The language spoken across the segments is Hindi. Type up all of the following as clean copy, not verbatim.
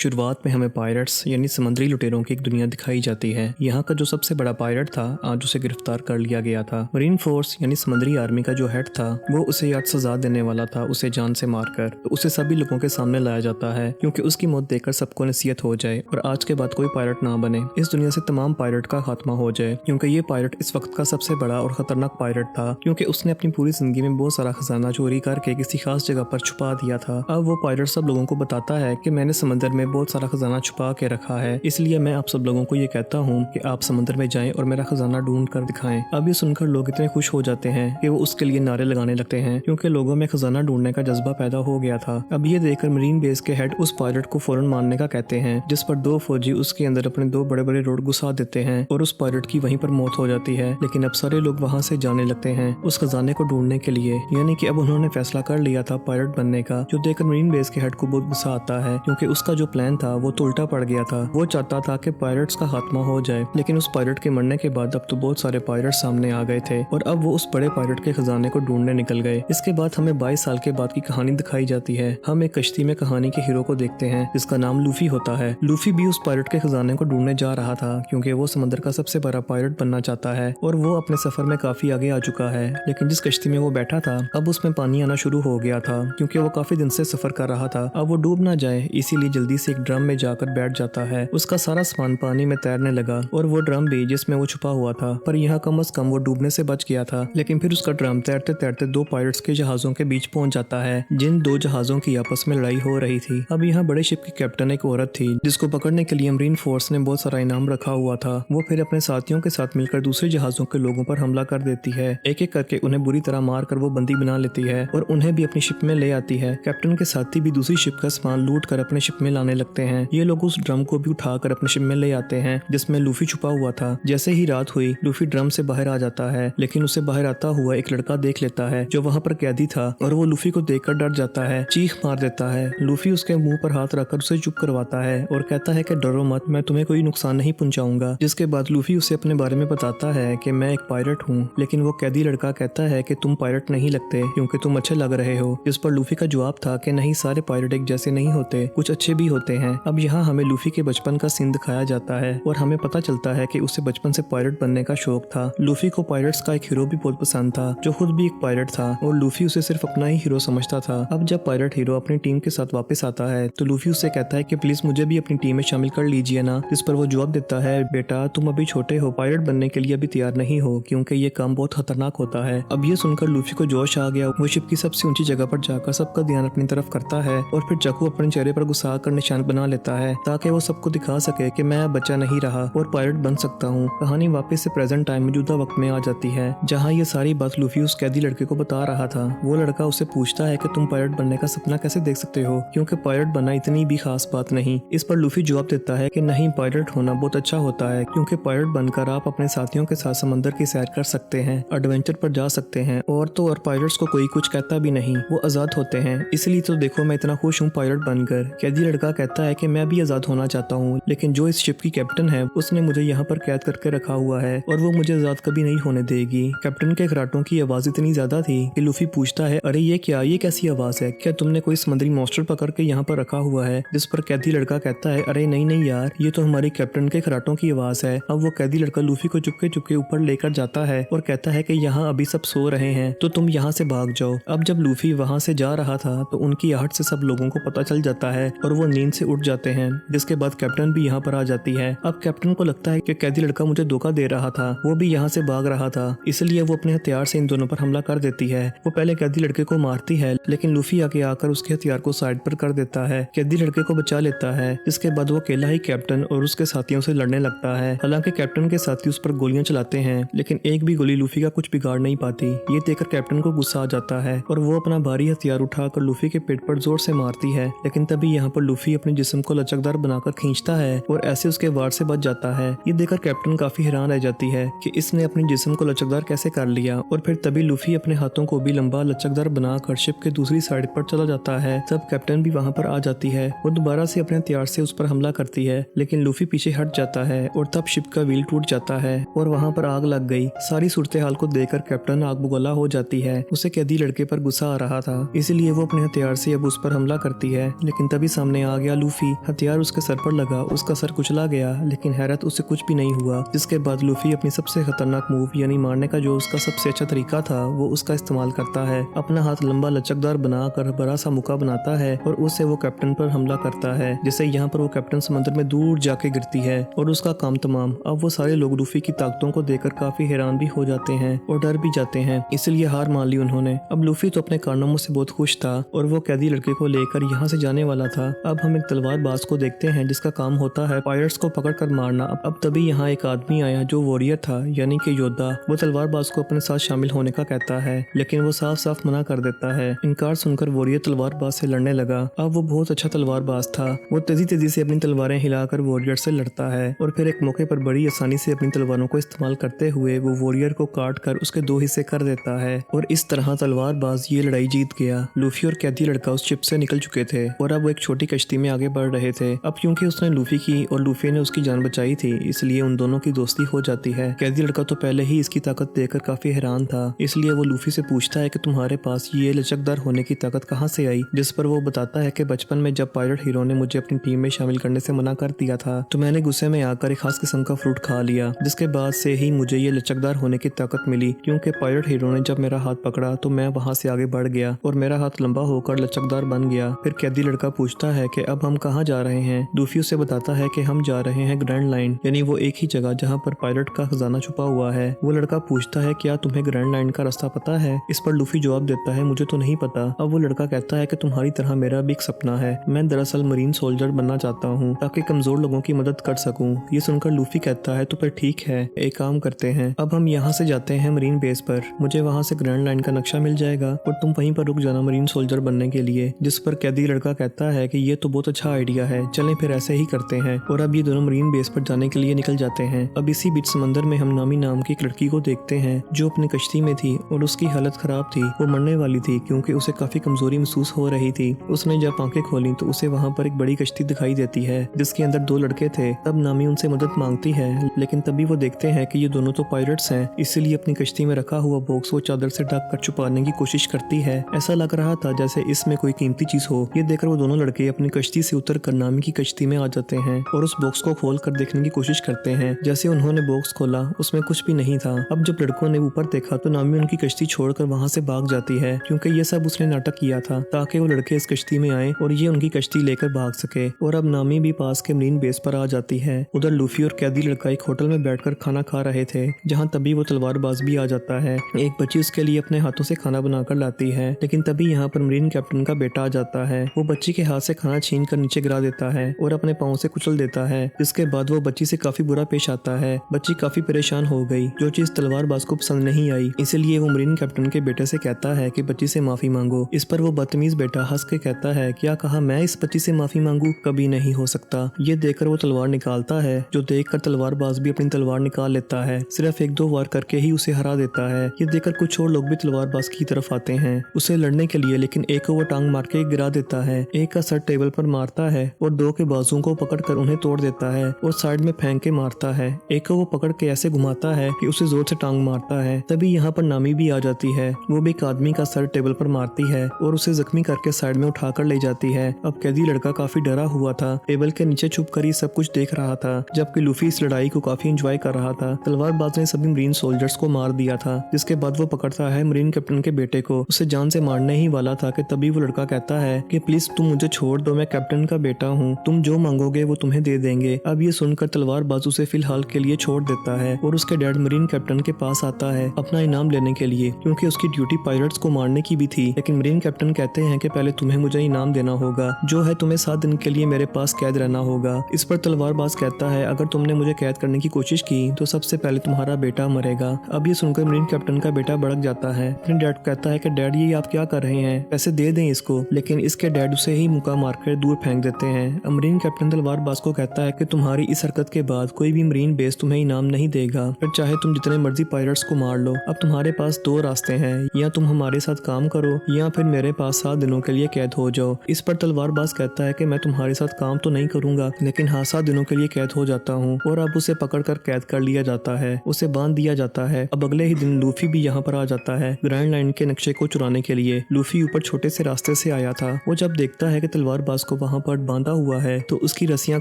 शुरुआत में हमें पायरेट्स यानी समुद्री लुटेरों की एक दुनिया दिखाई जाती है। यहाँ का जो सबसे बड़ा पायरेट था आज उसे गिरफ्तार कर लिया गया था। मरीन फोर्स यानी समुद्री आर्मी का जो हेड था वो उसे आज सजा देने वाला था, उसे जान से मारकर। तो उसे सभी लोगों के सामने लाया जाता है क्योंकि उसकी मौत देखकर सबको नसीहत हो जाए और आज के बाद कोई पायरेट ना बने, इस दुनिया से तमाम पायरेट का खात्मा हो जाए। क्योंकि ये पायरेट इस वक्त का सबसे बड़ा और खतरनाक पायरेट था, क्योंकि उसने अपनी पूरी जिंदगी में बहुत सारा खजाना चोरी करके किसी खास जगह पर छुपा दिया था। अब वो पायरेट सब लोगों को बताता है कि मैंने समंदर में बहुत सारा खजाना छुपा के रखा है, इसलिए मैं आप सब लोगों को ये कहता हूँ कि आप समंदर में जाएं और मेरा खजाना ढूंढ कर दिखाएं। अब ये सुनकर लोग इतने खुश हो जाते हैं कि वो उसके लिए नारे लगाने लगते हैं, क्योंकि लोगों में खजाना ढूंढने का जज्बा पैदा हो गया था। अब ये देखकर मरीन बेस के हेड उस पायलट को फौरन मारने का कहते हैं, जिस पर दो फौजी उसके अंदर अपने दो बड़े बड़े रोड घुसा देते हैं और उस पायलट की वहीं पर मौत हो जाती है। लेकिन अब सारे लोग वहां से जाने लगते हैं उस खजाने को ढूंढने के लिए, यानी कि अब उन्होंने फैसला कर लिया था पायलट बनने का, जो देखकर मरीन बेस के हेड को बहुत गुस्सा आता है, क्योंकि उसका जो प्लान था वो तो उल्टा पड़ गया था। वो चाहता था कि पायरेट्स का खात्मा हो जाए, लेकिन उस पायलट के मरने के बाद अब तो बहुत सारे पायलट सामने आ गए थे और अब वो उस बड़े पायलट के खजाने को ढूंढने निकल गए। इसके बाद हमें 22 साल के बाद की कहानी दिखाई जाती है। हम एक कश्ती में कहानी के हीरो को देखते हैं जिसका नाम लूफी होता है। लूफी भी उस पायलट के खजाने को ढूंढने जा रहा था, क्योंकि वो समंदर का सबसे बड़ा पायलट बनना चाहता है और वो अपने सफर में काफी आगे आ चुका है। लेकिन जिस कश्ती में वो बैठा था अब उसमें पानी आना शुरू हो गया था, क्योंकि वो काफी दिन से सफर कर रहा था। अब वो डूब ना जाए इसीलिए जल्दी से एक ड्रम में जाकर बैठ जाता है। उसका सारा सामान पानी में तैरने लगा और वो ड्रम भी जिसमें वो छुपा हुआ था, पर यहाँ कम से कम वो डूबने से बच गया था। लेकिन फिर उसका ड्रम तैरते तैरते दो पायलट्स के जहाजों के बीच पहुंच जाता है, जिन दो जहाजों की आपस में लड़ाई हो रही थी। अब यहाँ बड़े शिप की कैप्टन एक औरत थी जिसको पकड़ने के लिए मरीन फोर्स ने बहुत सारा इनाम रखा हुआ था। वो फिर अपने साथियों के साथ मिलकर दूसरे जहाजों के लोगों पर हमला कर देती है। एक एक करके उन्हें बुरी तरह मार कर वो बंदी बना लेती है और उन्हें भी अपनी शिप में ले आती है। कैप्टन के साथी भी दूसरी शिप का सामान लूट कर अपने शिप में लाने लगते हैं। ये लोग उस ड्रम को भी उठाकर अपने शिप में ले आते हैं जिसमें लूफी छुपा हुआ था। जैसे ही रात हुई लूफी ड्रम से बाहर आ जाता है, लेकिन उसे बाहर आता हुआ एक लड़का देख लेता है जो वहाँ पर कैदी था और वो लूफी को देखकर डर जाता है, चीख मार देता है। लूफी उसके मुंह पर हाथ रखकर उसे चुप करवाता है और कहता है कि डरो मत, मैं तुम्हें कोई नुकसान नहीं पहुंचाऊंगा। जिसके बाद लूफी उसे अपने बारे में बताता है कि मैं एक पायलट हूँ, लेकिन वो कैदी लड़का कहता है कि तुम पायलट नहीं लगते क्योंकि तुम अच्छे लग रहे हो। जिस पर लूफी का जवाब था कि नहीं, सारे पायलट एक जैसे नहीं होते, कुछ अच्छे भी होते हैं। अब यहाँ हमें लूफी के बचपन का सीन दिखाया जाता है और हमें पता चलता है कि उसे बचपन से पायलट बनने का शौक था। लूफी को पायलट्स का एक हीरो भी बहुत पसंद था जो खुद भी एक पायलट था और लूफी उसे सिर्फ अपना ही हीरो समझता था। अब जब पायलट हीरो अपनी टीम के साथ वापस आता है तो लूफी उससे कहता है कि प्लीज मुझे भी अपनी टीम में शामिल कर लीजिए ना। जिस पर वो जवाब देता है, बेटा तुम अभी छोटे हो, पायलट बनने के लिए अभी तैयार नहीं हो, क्योंकि ये काम बहुत खतरनाक होता है। अब ये सुनकर लूफी को जोश आ गया। वो शिप की सबसे ऊंची जगह पर जाकर सबका ध्यान अपनी तरफ करता है और फिर चाकू अपने चेहरे पर घुसा कर निशान बना लेता है ताकि वो सबको दिखा सके कि मैं अब बच्चा नहीं रहा और पायलट बन सकता हूँ। कहानी वापस से प्रेजेंट टाइम मौजूदा वक्त में आ जाती है, जहाँ ये सारी बात लूफी उस कैदी लड़के को बता रहा था। वो लड़का उससे पूछता है कि तुम पायलट बनने का सपना कैसे देख सकते हो, क्योंकि पायलट बनना इतनी भी खास बात नहीं। इस पर लूफी जवाब देता है कि नहीं, पायलट होना बहुत अच्छा होता है, क्योंकि पायलट बनकर आप अपने साथियों के साथ समंदर की सैर कर सकते हैं, एडवेंचर पर जा सकते हैं और तो और पायलट्स को कोई कुछ कहता भी नहीं, वो आजाद होते हैं। इसलिए तो देखो मैं इतना खुश हूँ पायलट बनकर। कैदी लड़का कहता है कि मैं भी आजाद होना चाहता हूँ, लेकिन जो इस शिप की कैप्टन है उसने मुझे यहाँ पर कैद करके रखा हुआ है और वो मुझे आजाद कभी नहीं होने देगी। कैप्टन के खराटों की आवाज इतनी ज्यादा थी कि लूफी पूछता है, अरे ये क्या, ये कैसी आवाज है, क्या तुमने कोई समुद्री मॉन्स्टर पकड़ के यहाँ पर रखा हुआ है? जिस पर कैदी लड़का कहता है, अरे नहीं नहीं यार, ये तो हमारी कैप्टन के खराटों की आवाज है। अब वो कैदी लड़का लूफी को चुपके चुपके ऊपर लेकर जाता है और कहता है कि यहाँ अभी सब सो रहे हैं तो तुम यहाँ से भाग जाओ। अब जब लूफी वहाँ से जा रहा था तो उनकी आहट से सब लोगों को पता चल जाता है और वो नींद से उठ जाते हैं। जिसके बाद कैप्टन भी यहाँ पर आ जाती है। अब कैप्टन को लगता है कि कैदी लड़का मुझे धोखा दे रहा था, वो भी यहाँ से भाग रहा था, इसलिए वो अपने हथियार से इन दोनों पर हमला कर देती है। वो पहले कैदी लड़के को मारती है, लेकिन लूफी आके आकर उसके हथियार को साइड पर कर देता है। कैदी लड़के को बचा लेता है। इसके बाद वो अकेला ही कैप्टन और उसके साथियों से लड़ने लगता है। हालांकि कैप्टन के साथी उस पर गोलियां चलाते हैं, लेकिन एक भी गोली लूफी का कुछ बिगाड़ नहीं पाती। ये देखकर कैप्टन को गुस्सा आ जाता है और वो अपना भारी हथियार उठाकर लूफी के पेट पर जोर से मारती है। लेकिन तभी यहाँ पर लूफी अपने जिस्म को लचकदार बनाकर खींचता है और ऐसे उसके वार से बच जाता है। ये देखकर कैप्टन काफी हैरान रह जाती है कि इसने अपने जिस्म को लचकदार कैसे कर लिया। और फिर तभी लूफी अपने हाथों को भी लंबा लचकदार बनाकर शिप के दूसरी साइड पर चला जाता है। तब कैप्टन भी वहाँ पर आ जाती है। वो दोबारा से अपने हथियार से उस पर हमला करती है, लेकिन लूफी पीछे हट जाता है और तब शिप का व्हील टूट जाता है और वहाँ पर आग लग गई। सारी सूरत हाल को देखकर कैप्टन आग बुगला हो जाती है। उसे कैदी लड़के पर गुस्सा आ रहा था, इसलिए वो अपने हथियार से अब उस पर हमला करती है। लेकिन तभी सामने आ गया गया लूफी। हथियार उसके सर पर लगा, उसका सर कुचला गया, लेकिन हैरत उसे कुछ भी नहीं हुआ। जिसके बाद लूफी अपनी सबसे खतरनाक मूव यानी मारने का जो उसका सबसे अच्छा तरीका था वो उसका इस्तेमाल करता है। अपना हाथ लंबा लचकदार बनाकर बड़ा सा मुक्का बनाता है और उससे वो कैप्टन पर हमला करता है, जिससे यहाँ पर वो कैप्टन समंदर में दूर जाके गिरती है और उसका काम तमाम। अब वो सारे लोग लूफी की ताकतों को देखकर काफी हैरान भी हो जाते हैं और डर भी जाते हैं, इसलिए हार मान ली उन्होंने। अब लूफी तो अपने कारनामों से बहुत खुश था और वो कैदी लड़के को लेकर यहाँ से जाने वाला था। अब हम एक तलवारबाज को देखते हैं जिसका काम होता है पायरेट्स को पकड़ कर मारना। अब तभी यहाँ एक आदमी आया जो वॉरियर था यानी कि योद्धा। वो तलवारबाज को अपने साथ शामिल होने का कहता है, लेकिन वो साफ साफ मना कर देता है। इनकार सुनकर वॉरियर तलवारबाज से लड़ने लगा। अब वो बहुत अच्छा तलवारबाज था। वो तेजी तेजी से अपनी तलवारें हिलाकर वॉरियर से लड़ता है और फिर एक मौके पर बड़ी आसानी से अपनी तलवारों को इस्तेमाल करते हुए वो वॉरियर को काट कर उसके 2 हिस्से कर देता है और इस तरह तलवारबाज ये लड़ाई जीत गया। लूफी और कैदी लड़का उस शिप से निकल चुके थे और अब वो एक छोटी कश्ती में आगे बढ़ रहे थे। अब क्योंकि उसने लूफी की और लूफी ने उसकी जान बचाई थी, इसलिए उन दोनों की दोस्ती हो जाती है। कैदी लड़का तो पहले ही इसकी ताकत देखकर काफी हैरान था, इसलिए वो लूफी से पूछता है कि तुम्हारे पास ये लचकदार होने की ताकत कहाँ से आई, जिस पर वो बताता है कि बचपन में जब पायलट हीरो ने मुझे अपनी टीम में शामिल करने से मना कर दिया था तो मैंने गुस्से में आकर एक खास किस्म का फ्रूट खा लिया, जिसके बाद से ही मुझे ये लचकदार होने की ताकत मिली। क्योंकि पायलट हीरो ने जब मेरा हाथ पकड़ा तो मैं वहां से आगे बढ़ गया और मेरा हाथ लंबा होकर लचकदार बन गया। फिर कैदी लड़का पूछता है कि अब हम कहाँ जा रहे हैं। लूफी उसे बताता है कि हम जा रहे हैं ग्रैंड लाइन, यानी वो एक ही जगह जहाँ पर पायलट का खजाना छुपा हुआ है। वो लड़का पूछता है क्या तुम्हें ग्रैंड लाइन का रास्ता पता है। इस पर लूफी जवाब देता है मुझे तो नहीं पता। अब वो लड़का कहता है कि तुम्हारी तरह मेरा भी एक सपना है, मैं दरअसल मरीन सोल्जर बनना चाहता हूँ ताकि कमजोर लोगों की मदद कर सकूं। ये सुनकर लूफी कहता है तो फिर ठीक है, एक काम करते हैं, अब हम यहाँ से जाते हैं मरीन बेस पर, मुझे वहाँ से ग्रैंड लाइन का नक्शा मिल जाएगा और तुम वहीं पर रुक जाना मरीन सोल्जर बनने के लिए। जिस पर कैदी लड़का कहता है कि ये तो बहुत अच्छा आइडिया है, चलें फिर ऐसे ही करते हैं। और अब ये दोनों मरीन बेस पर जाने के लिए निकल जाते हैं। अब इसी बीच समंदर में हम नामी नाम की एक लड़की को देखते हैं जो अपनी कश्ती में थी और उसकी हालत खराब थी, वो मरने वाली थी क्योंकि उसे काफी कमजोरी महसूस हो रही थी। उसने जब आंखें खोली तो उसे वहाँ पर एक बड़ी कश्ती दिखाई देती है जिसके अंदर 2 लड़के थे। तब नामी उनसे मदद मांगती है, लेकिन तभी वो देखते हैं कि ये दोनों तो पायरेट्स हैं, इसलिए अपनी कश्ती में रखा हुआ बॉक्स वो चादर से ढक कर छुपाने की कोशिश करती है। ऐसा लग रहा था जैसे इसमें कोई कीमती चीज हो। ये देखकर वो दोनों लड़के अपनी कश्ती से उतरकर नामी की कश्ती में आ जाते हैं और उस बॉक्स को खोल कर देखने की कोशिश करते हैं। जैसे उन्होंने बॉक्स खोला उसमें कुछ भी नहीं था। अब जब लड़कों ने ऊपर देखा तो नामी उनकी कश्ती छोड़कर वहाँ से भाग जाती है, क्योंकि ये सब उसने नाटक किया था ताकि वो लड़के इस कश्ती में आए और ये उनकी कश्ती लेकर भाग सके। और अब नामी भी पास के मरीन बेस पर आ जाती है। उधर लूफी और कैदी लड़का एक होटल में बैठकर खाना खा रहे थे, जहाँ तभी वो तलवारबाज भी आ जाता है। एक बच्ची उसके लिए अपने हाथों से खाना बनाकर लाती है, लेकिन तभी यहाँ पर मरीन कैप्टन का बेटा आ जाता है। वो बच्ची के हाथ से खाना छीन कर नीचे गिरा देता है और अपने पाँव से कुचल देता है, जिसके बाद वो बच्ची से काफी बुरा पेश आता है। बच्ची काफी परेशान हो गई, जो चीज तलवारबाज को पसंद नहीं आई, इसलिए वो मरीन कैप्टन के बेटे से कहता है कि बच्ची से माफी मांगो। इस पर वो बदतमीज बेटा हंस के कहता है क्या कहा मैं इस बच्ची से माफी मांगू, कभी नहीं हो सकता। ये देखकर वो तलवार निकालता है, जो देखकर तलवारबाज भी अपनी तलवार निकाल लेता है। सिर्फ 1-2 वार करके ही उसे हरा देता है। ये देखकर कुछ और लोग भी तलवारबाज की तरफ आते हैं उसे लड़ने के लिए, लेकिन एक को वो टांग मार के गिरा देता है, एक का सर टेबल पर मारता है और 2 के बाजुओं को पकड़कर उन्हें तोड़ देता है और साइड में फेंक के मारता है। एक को वो पकड़ के ऐसे घुमाता है कि उसे जोर से टांग मारता है। तभी यहाँ पर नामी भी आ जाती है। वो भी एक आदमी का सर टेबल पर मारती है और उसे जख्मी करके साइड में उठाकर ले जाती है। अब कैदी लड़का काफी डरा हुआ था, टेबल के नीचे छुप कर ही सब कुछ देख रहा था, जबकि लूफी इस लड़ाई को काफी एंजॉय कर रहा था। तलवारबाज ने सभी मरीन सोल्जर्स को मार दिया था, जिसके बाद वो पकड़ता है मरीन कैप्टन के बेटे को, उसे जान से मारने ही वाला था कि तभी वो लड़का कहता है कि प्लीज तुम मुझे छोड़ दो, मैं कैप्टन का बेटा हूँ, तुम जो मांगोगे वो तुम्हें दे देंगे। अब ये सुनकर तलवारबाज उसे फिलहाल के लिए छोड़ देता है और उसके डैड मरीन कैप्टन के पास आता है अपना इनाम लेने के लिए, क्योंकि उसकी ड्यूटी पायलट्स को मारने की भी थी। लेकिन मरीन कैप्टन कहते हैं कि पहले तुम्हें मुझे इनाम देना होगा, जो है तुम्हें 7 दिन के लिए मेरे पास कैद रहना होगा। इस पर तलवारबाज कहता है अगर तुमने मुझे कैद करने की कोशिश की तो सबसे पहले तुम्हारा बेटा मरेगा। अब ये सुनकर मरीन कैप्टन का बेटा भड़क जाता है। अपने डैड कहता है कि डैड ये आप क्या कर रहे हैं, पैसे दे दें इसको, लेकिन इसके डैड उसे ही मुक्का मारकर दूर फेंक देते हैं। मरीन कैप्टन तलवारबाज को कहता है कि तुम्हारी इस हरकत के बाद कोई भी मरीन बेस तुम्हें इनाम नहीं देगा, फिर चाहे तुम जितने मर्जी पायलट्स को मार लो। अब तुम्हारे पास 2 रास्ते हैं, या तुम हमारे साथ काम करो या फिर मेरे पास 7 दिनों के लिए कैद हो जाओ। इस पर तलवारबाज कहता है कि मैं तुम्हारे साथ काम तो नहीं करूंगा, लेकिन हाँ 7 दिनों के लिए कैद हो जाता हूँ। और अब उसे पकड़कर कैद कर लिया जाता है, उसे बांध दिया जाता है। अब अगले ही दिन लूफी भी यहाँ पर आ जाता है ग्रैंड लाइन के नक्शे को चुराने के लिए। लूफी ऊपर छोटे से रास्ते से आया था। वो जब देखता है कि तलवारबाज को वहाँ पर बांधा हुआ है तो उसकी रस्सियां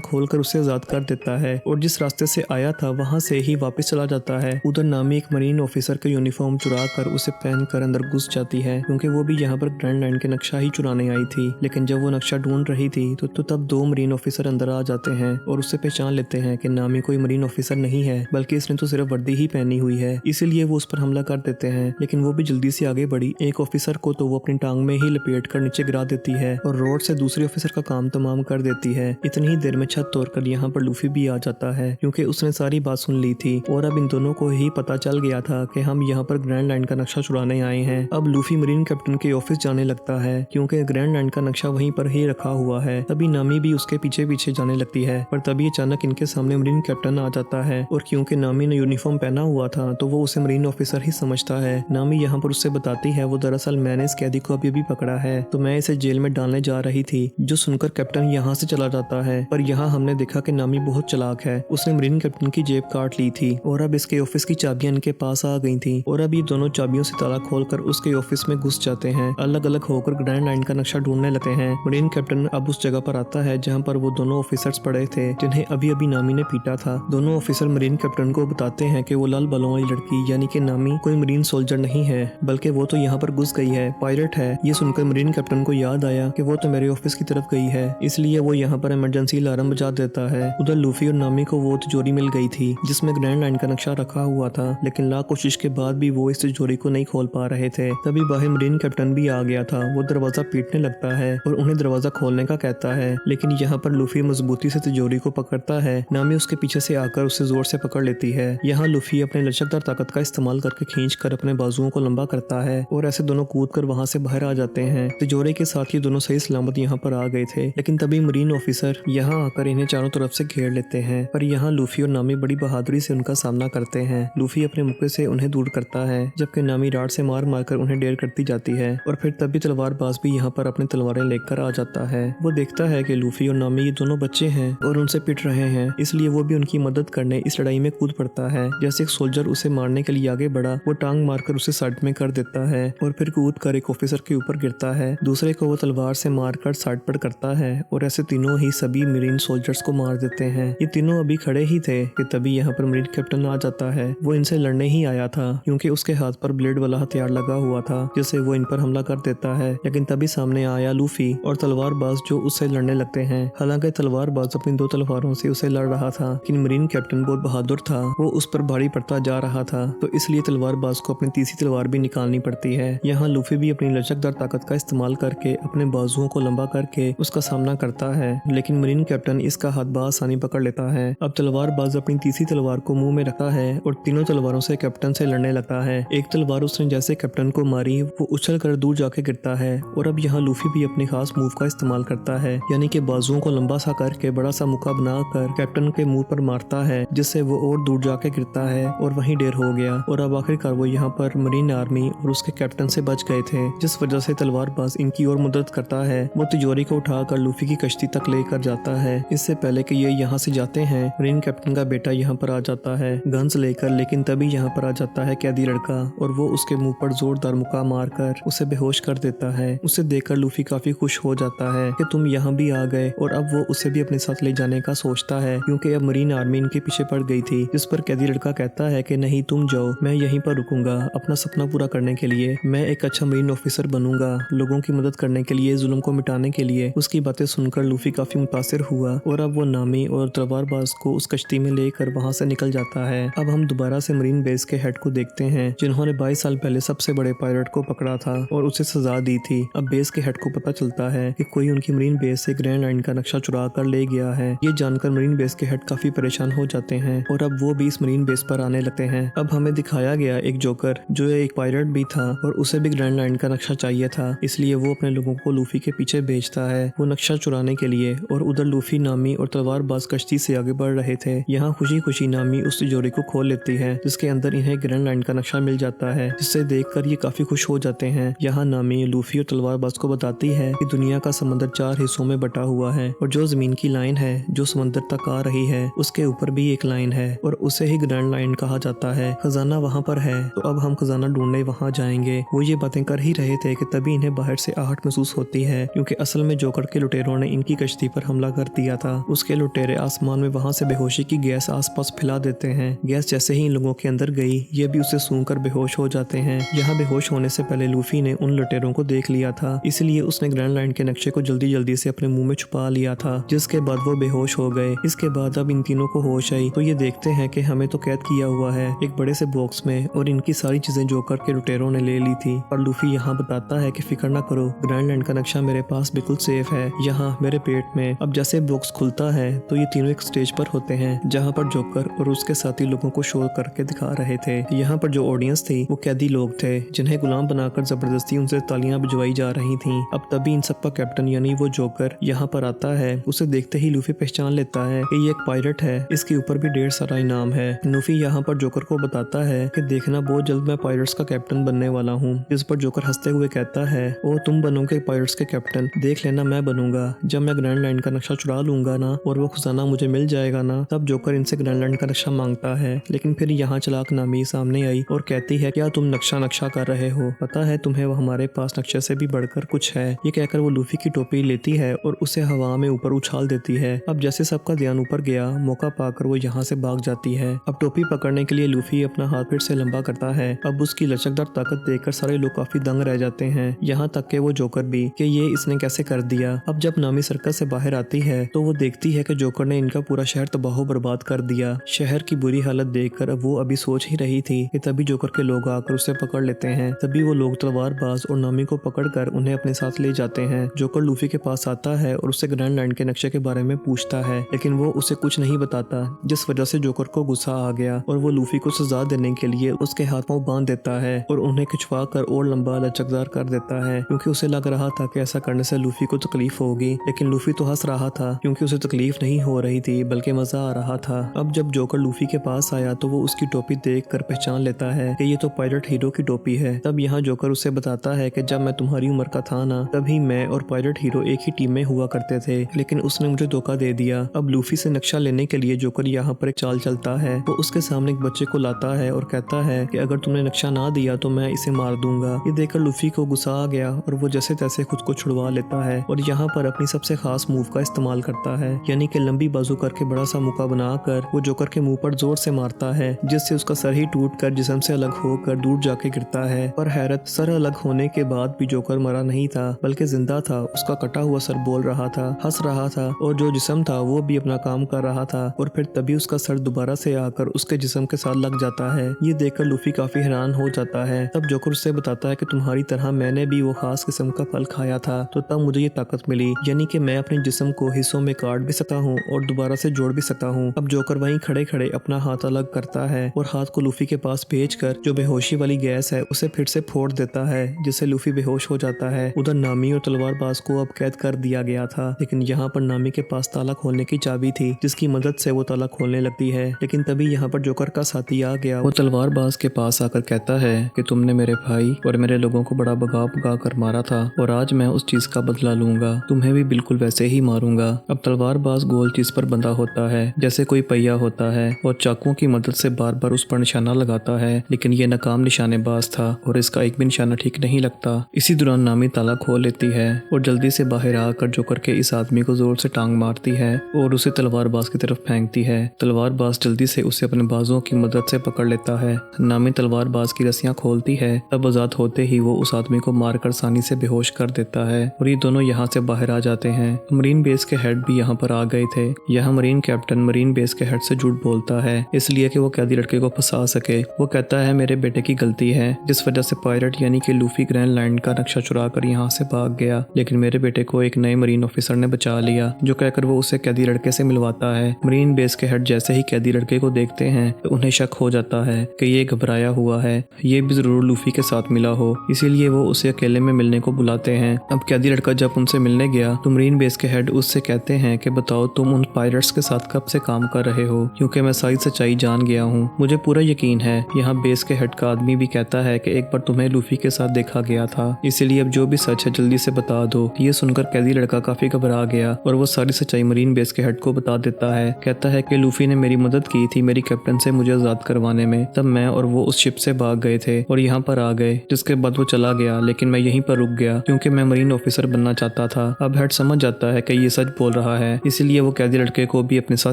खोलकर उसे आजाद कर देता है और जिस रास्ते से आया था वहाँ से ही वापस चला जाता है। उधर नामी एक मरीन ऑफिसर का यूनिफॉर्म चुरा कर उसे पहनकर अंदर घुस जाती है क्योंकि वो भी यहाँ पर ग्रैंड लाइन के नक्शा ही चुराने आई थी। लेकिन जब वो नक्शा ढूंढ रही थी तो तब दो मरीन ऑफिसर अंदर आ जाते हैं और उससे पहचान लेते हैं कि नामी कोई मरीन ऑफिसर नहीं है बल्कि इसने तो सिर्फ वर्दी ही पहनी हुई है, इसीलिए वो उस पर हमला कर देते हैं। लेकिन वो भी जल्दी से आगे बढ़ी एक ऑफिसर को तो वो अपनी टांग में ही लपेट कर नीचे गिरा देती है और रोड से दूसरे ऑफिसर का काम तमाम कर देती है। इतनी ही देर में छत तोड़कर यहाँ पर लूफी भी आ जाता है क्योंकि उसने सारी बात सुन ली थी और अब इन दोनों को ही पता चल गया था कि हम यहाँ पर ग्रैंड लाइन का नक्शा चुराने आए हैं। अब लूफी मरीन कैप्टन के ऑफिस जाने लगता है क्योंकि ग्रैंड लाइन का नक्शा वहीं पर ही रखा हुआ है। तभी नामी भी उसके पीछे पीछे जाने लगती है पर तभी अचानक इनके सामने मरीन कैप्टन आ जाता है और क्योंकि नामी ने यूनिफॉर्म पहना हुआ था तो वो उसे मरीन ऑफिसर ही समझता है। नामी यहाँ पर उससे बताती है वो दरअसल मैंने इस कैदी को अभी पकड़ा है तो मैं इसे जेल में डालने जा रही थी, जो सुनकर कैप्टन यहाँ से चला जाता है। पर यहाँ हमने देखा कि नामी बहुत चालाक है, उसने मरीन कैप्टन की जेब काट ली थी और अब इसके ऑफिस की चाबियां इनके पास आ गई थी और अब ये दोनों चाबियों से ताला खोलकर उसके ऑफिस में घुस जाते हैं। अलग अलग होकर ग्रैंड लाइन का नक्शा ढूंढने लगते हैं। मरीन कैप्टन अब उस जगह पर आता है जहाँ पर वो दोनों ऑफिसर्स पड़े थे जिन्हें अभी अभी नामी ने पीटा था। दोनों ऑफिसर मरीन कैप्टन को बताते हैं कि वो लाल बालों वाली लड़की यानी कि नामी कोई मरीन सोल्जर नहीं है बल्कि वो तो यहाँ पर घुस गई है, पायलट है। ये सुनकर मरीन कैप्टन को याद आया कि वो तो मेरे ऑफिस की तरफ गई है, इसलिए वो यहाँ पर इमरजेंसी अलार्म बजा देता है। उधर लूफी और नामी को वो तिजोरी मिल गई थी जिसमें ग्रैंड लाइन का नक्शा रखा हुआ था, लेकिन लाख कोशिश के बाद भी वो इस तिजोरी को नहीं खोल पा रहे थे। तभी बाहर मरीन कैप्टन भी आ गया था। वो दरवाजा पीटने लगता है और उन्हें दरवाजा खोलने का कहता है, लेकिन यहाँ पर लूफी मजबूती से तिजोरी को पकड़ता है। नामी उसके पीछे से आकर उसे जोर से पकड़ लेती है। यहाँ लूफी अपने लचकदार ताकत का इस्तेमाल करके खींचकर अपने बाजुओं को लंबा करता है और ऐसे दोनों कूद कर वहाँ से बाहर आ जाते हैं। तिजोरी के साथ ये दोनों सही सलामत यहाँ पर आ गए थे, लेकिन तभी मरीन ऑफिसर यहाँ आकर इन्हें चारों तरफ से घेर लेते हैं। पर यहाँ लूफी और नामी बड़ी बहादुरी से उनका सामना करते हैं। लूफी अपने मुक्के से उन्हें दूर करता है जबकि नामी राड से मार मार कर उन्हें डेर करती जाती है और फिर तभी तलवारबाज भी यहाँ पर अपनी तलवारें लेकर आ जाता है। वो देखता है कि लूफी और नामी ये दोनों बच्चे हैं और उनसे पिट रहे हैं, इसलिए वो भी उनकी मदद करने इस लड़ाई में कूद पड़ता है। जैसे एक सोल्जर उसे मारने के लिए आगे बढ़ा, वो टांग मारकर उसे साइड में कर देता है और फिर कूद कर एक ऑफिसर के ऊपर गिरता है। दूसरे को वो तलवार से मारकर साइड पर करता है और ऐसे तीनों ही सभी मरीन सोल्जर्स को मार देते हैं। ये तीनों अभी खड़े ही थे कि तभी यहाँ पर मरीन कैप्टन आ जाता है। वो इनसे लड़ने ही आया था क्योंकि उसके हाथ पर ब्लेड वाला हथियार लगा हुआ था जिससे वो इन पर हमला कर देता है, लेकिन तभी सामने आया लूफी और तलवारबाज जो उससे लड़ने लगते हैं। हालांकि तलवारबाज अपनी दो तलवारों से उसे लड़ रहा था, लेकिन मरीन कैप्टन बहुत बहादुर था, वो उस पर भारी पड़ता जा रहा था तो इसलिए तलवारबाज को अपनी तीसरी तलवार भी निकालनी पड़ती है। यहाँ लूफी भी अपनी लचकदार ताकत का इस्तेमाल करके अपने बाजुओं को लंबा करके उसका सामना करता है, लेकिन मरीन कैप्टन इसका हाथ बआसानी पकड़ लेता है। अब तलवारबाज अपनी तीसरी तलवार को मुंह में रखता है और तीनों तलवारों से कैप्टन से लड़ने लगता है। एक तलवार उसने जैसे कैप्टन को मारी वो उछल कर दूर जाके गिरता है और अब यहाँ लूफी भी अपने खास मूव का इस्तेमाल करता है, यानी कि बाजुओं को लंबा सा करके बड़ा सा मुक्का बनाकर कैप्टन के मुंह पर मारता है जिससे वो और दूर जाके गिरता है और वहीं ढेर हो गया। और अब आखिरकार वो यहाँ पर मरीन आर्मी और उसके कैप्टन से बच गए थे, जिस वजह से तलवारबाज इनकी और मदद करता है। वो तिजोरी को उठाकर लूफी की कश्ती तक लेकर जाता है। इससे पहले कि ये यहाँ से जाते हैं मरीन कैप्टन का बेटा यहाँ पर आ जाता है गन्स लेकर, लेकिन तभी यहाँ पर आ जाता है कैदी लड़का और वो उसके मुंह पर जोरदार मुक्का मारकर उसे बेहोश कर देता है। उसे देखकर लूफी काफी खुश हो जाता है कि तुम यहाँ भी आ गए और अब वो उसे भी अपने साथ ले जाने का सोचता है क्योंकि अब मरीन आर्मी इनके पीछे पड़ गई थी। जिस पर कैदी लड़का कहता है कि नहीं तुम जाओ, मैं यहीं पर रुकूंगा अपना सपना पूरा करने के लिए। मैं एक अच्छा मरीन ऑफिसर बनूंगा लोगों की मदद करने के लिए, जुल्म को मिटाने के लिए। उसकी बातें सुनकर लूफी काफी मुतासिर हुआ और अब वो नामी और तलवारबाज को उस कश्ती में लेकर वहाँ से निकल जाता है। अब हम दोबारा से मरीन बेस के हेड को देखते हैं जिन्होंने 22 साल पहले सबसे बड़े पायलट को पकड़ा था और उसे सजा दी थी। अब बेस के हेड को पता चलता है कि कोई उनकी मरीन बेस से ग्रैंड लाइन का नक्शा चुरा कर ले गया है। ये जानकर मरीन बेस के हेड काफी परेशान हो जाते हैं और अब वो भी इस मरीन बेस पर आने लगते हैं। अब हमें दिखाया गया एक जोकर जो एक पायलट भी था और उसे भी ग्रैंड लाइन का नक्शा चाहिए था, इसलिए वो अपने लोगों को लूफी के पीछे भेजता है वो नक्शा चुराने के लिए। और उधर लूफी, नामी और तलवारबाज कश्ती से आगे बढ़ रहे थे। यहाँ खुशी खुशी नामी उस तिजोरी को खोल लेती है जिसके अंदर इन्हें ग्रैंड लाइन का नक्शा मिल जाता है, जिससे देखकर ये काफी खुश हो जाते हैं। यहाँ नामी लूफी और तलवारबाज को बताती है कि दुनिया का समंदर 4 हिस्सों में बटा हुआ है और जो जमीन की लाइन है जो समंदर तक आ रही है उसके ऊपर भी एक लाइन है और उसे ही ग्रैंड लाइन कहा जाता है। खजाना वहाँ पर है तो अब हम खजाना ढूंढने वहाँ जाएंगे। वो ये बातें कर ही रहे थे कि तभी इन्हें बाहर से आहट महसूस होती है क्योंकि असल में जोकर के लुटेरों ने इनकी कश्ती पर हमला कर दिया था। उसके लुटेरे आसमान में वहां से बेहोशी की गैस आसपास फैला देते हैं। गैस जैसे ही इन लोगों के अंदर गई, ये भी उसे सूंघकर बेहोश हो जाते हैं। यहाँ बेहोश होने से पहले लूफी ने उन लुटेरों को देख लिया था, इसलिए उसने ग्रैंड लाइन के नक्शे को जल्दी जल्दी से अपने मुंह में छुपा लिया था, जिसके बाद वो बेहोश हो गए। इसके बाद अब इन तीनों को होश आई तो ये देखते हैं कि हमें तो कैद किया हुआ है एक बड़े से बॉक्स में, और इनकी सारी चीजें जोकर के लुटेरों ने ले ली थी। और लूफी यहाँ बताता है कि फिक्र ना करो, ग्रैंड लैंड का नक्शा मेरे पास बिल्कुल सेफ है, यहाँ मेरे पेट में। अब जैसे बॉक्स खुलता है तो ये तीनों एक स्टेज पर होते हैं, जहाँ पर जोकर और उसके साथी लोगों को शो करके दिखा रहे थे। यहाँ पर जो ऑडियंस थी वो कैदी लोग थे, जिन्हें गुलाम बनाकर जबरदस्ती उनसे तालियां बजवाई जा रही थीं। अब तभी इन सब का कैप्टन यानी वो जोकर यहाँ पर आता है। उसे देखते ही लूफी पहचान लेता है कि ये एक पायलट है, इसके ऊपर भी ढेर सारा इनाम है। लूफी यहाँ पर जोकर को बताता है कि देखना बहुत जल्द मैं पायलट्स का कैप्टन बनने वाला हूँ। इस पर जोकर हंसते हुए कहता है, ओ तुम बनोगे पायलट्स के कैप्टन, देख लेना मैं बनूंगा। जब मैं ग्रैंड लाइन का नक्शा चुरा लूंगा ना और वो खजाना मुझे मिल जाएगा ना, तब जोकर इनसे ग्रैंड लाइन का नक्शा मांगता है। लेकिन फिर यहाँ चालाक नामी सामने आई और कहती है, क्या तुम नक्शा कर रहे हो? पता है तुम्हें वो हमारे पास नक्शे से भी बढ़कर कुछ है। ये कहकर वो लूफी की टोपी लेती है और उसे हवा में ऊपर उछाल देती है। अब जैसे सबका ध्यान ऊपर गया, मौका पाकर वो यहाँ से भाग जाती है। अब टोपी पकड़ने के लिए लूफी अपना हाथ फिर से लंबा करता है। अब उसकी लचकदार ताकत देखकर सारे लोग काफी दंग रह जाते हैं, यहाँ तक के वो जोकर भी, कि ये इसने कैसे कर दिया। अब जब नामी सर्कस से बाहर आती है तो वो देखती है कि जोकर ने इनका पूरा शहर तबाह बर्बाद कर दिया। शहर की बुरी हालत देखकर अब वो अभी सोच ही रही थी कि तभी जोकर के लोग आकर उसे पकड़ लेते हैं। तभी वो लोग तलवारबाज और नामी को पकड़कर उन्हें अपने साथ ले जाते हैं। जोकर लूफी के पास आता है और उससे ग्रैंड लैंड के नक्शे के बारे में पूछता है, लेकिन वो उसे कुछ नहीं बताता, जिस वजह से जोकर को गुस्सा आ गया और वो लूफी को सजा देने के लिए उसके हाथ पांव बांध देता है और उन्हें खिंचवा कर और लंबा लचकदार कर देता है, क्योंकि उसे लग रहा था कि ऐसा करने से लूफी को तकलीफ होगी। लेकिन लूफी तो हंस रहा था, क्योंकि उसे तकलीफ नहीं हो रही थी बल्कि मजा आ रहा था। अब जब जोकर लूफी के पास आया तो वो उसकी टोपी देखकर पहचान लेता है कि ये तो पायलट हीरो की टोपी है। तब यहाँ जोकर उसे बताता है कि जब मैं तुम्हारी उम्र का था ना, तभी मैं और पायलट हीरो एक ही टीम में हुआ करते थे, लेकिन उसने मुझे धोखा दे दिया। अब लूफी से नक्शा लेने के लिए जोकर यहाँ पर एक चाल चलता है। वो उसके सामने एक बच्चे को लाता है और कहता है कि अगर तुमने नक्शा ना दिया तो मैं इसे मार दूंगा। ये देखकर लूफी को गुस्सा आ गया और वो जैसे तैसे खुद को छुड़वा लेता है और यहाँ पर अपनी सबसे खास मूव का इस्तेमाल करता है, यानी कि लंबी बाजू करके बड़ा सा मुक्का बनाकर वो जोकर के मुंह पर जोर से मारता है, जिससे उसका सर ही टूटकर जिस्म से अलग होकर दूर जाके गिरता है। पर हैरत, सर अलग होने के बाद भी जोकर मरा नहीं था बल्कि जिंदा था। उसका कटा हुआ सर बोल रहा था, हंस रहा था और जो जिस्म था वो भी अपना काम कर रहा था। और फिर तभी उसका सर दोबारा से आकर उसके जिस्म के साथ लग जाता है। ये देखकर लूफी काफी हैरान हो जाता है। तब जोकर उससे बताता है कि तुम्हारी तरह मैंने भी वो खास किस्म का फल खाया था, तो तब मुझे ये ताकत मिली, यानी कि मैं अपने जिस्म को हिस्सों में काट भी सकता हूँ और दोबारा से जोड़ भी सकता हूँ। अब जोकर वहीं खड़े खड़े अपना हाथ अलग करता है और हाथ को लूफी के पास भेजकर जो बेहोशी वाली गैस है उसे फिर से फोड़ देता है, जिससे लूफी बेहोश हो जाता है। उधर नामी और तलवारबाज को अब कैद कर दिया गया था, लेकिन यहाँ पर नामी के पास ताला खोलने की चाबी थी, जिसकी मदद से वो ताला खोलने लगती है। लेकिन तभी यहाँ पर जोकर का साथी आ गया। वो तलवारबाज के पास आकर कहता है कि तुमने मेरे भाई और मेरे लोगों को बड़ा भगा कर मारा था और आज मैं उस चीज का बदला लूंगा, तुम्हें भी बिल्कुल वैसे ही मारूंगा। अब तलवारबाज गोल चीज पर बंधा होता है जैसे कोई पहिया होता है और चाकुओं की मदद से बार बार उस पर निशाना लगाता है, लेकिन ये नाकाम निशानेबाज था और इसका एक भी निशाना ठीक नहीं लगता। इसी दौरान नामी ताला खोल लेती है और जल्दी से बाहर आकर जोकर के इस आदमी को जोर से टांग मारती है और उसे तलवारबाज की तरफ फेंकती है। तलवारबाज जल्दी से उसे अपने बाजुओं की मदद से पकड़ लेता है। नामी तलवारबाज की रस्सियां खोलती है, तब आजाद होते ही वो उस आदमी को मारकर आसानी से बेहोश कर देता है और ये दोनों यहाँ से बाहर आ जाते हैं। मरीन बेस के हेड भी यहाँ पर आ गए थे। यहाँ मरीन कैप्टन मरीन बेस के हेड से झूठ बोलता है इसलिए कि वो कैदी लड़के को फंसा सके। वो कहता है मेरे बेटे की गलती है, जिस वजह से पायलट यानी कि लूफी ग्रैंड लैंड का नक्शा चुरा कर यहाँ से भाग गया, लेकिन मेरे बेटे को एक नए मरीन ऑफिसर ने बचा लिया, जो कहकर वो उसे कैदी लड़के से मिलवाता है। मरीन बेस के हेड जैसे ही कैदी लड़के को देखते हैं तो उन्हें शक हो जाता है कि ये घबराया हुआ है, ये भी जरूर लूफी के साथ मिला हो, इसीलिए वो उसे अकेले में मिलने को बुलाते हैं। अब कैदी लड़का जब उनसे मिलने गया तो मरीन बेस के हेड उससे कहते हैं कि बताओ तुम उन पायलट्स के साथ कब से काम कर रहे हो, क्योंकि मैं सारी सच्चाई जान गया हूँ, मुझे पूरा यकीन है। यहाँ बेस के हेड का आदमी भी कहता है कि एक बार तुम्हें लूफी के साथ देखा गया था, इसीलिए अब जो भी सच है जल्दी से बता दो। ये सुनकर कैदी लड़का काफी घबरा गया और वो सारी सच्चाई मरीन बेस के हेड को बता देता है। कहता है कि लूफी ने मेरी मदद की थी मेरी कैप्टन से मुझे आजाद करवाने में, तब मैं और वो उस शिप से भाग गए थे और यहाँ पर आ गए, जिसके बाद वो चला गया, लेकिन मैं यहीं पर रुक गया क्योंकि मैं मरीन ऑफिसर बनना चाहता था। अब हेड समझ जाता है कि ये सच बोल रहा है, इसीलिए वो कैदी लड़के को भी अपने साथ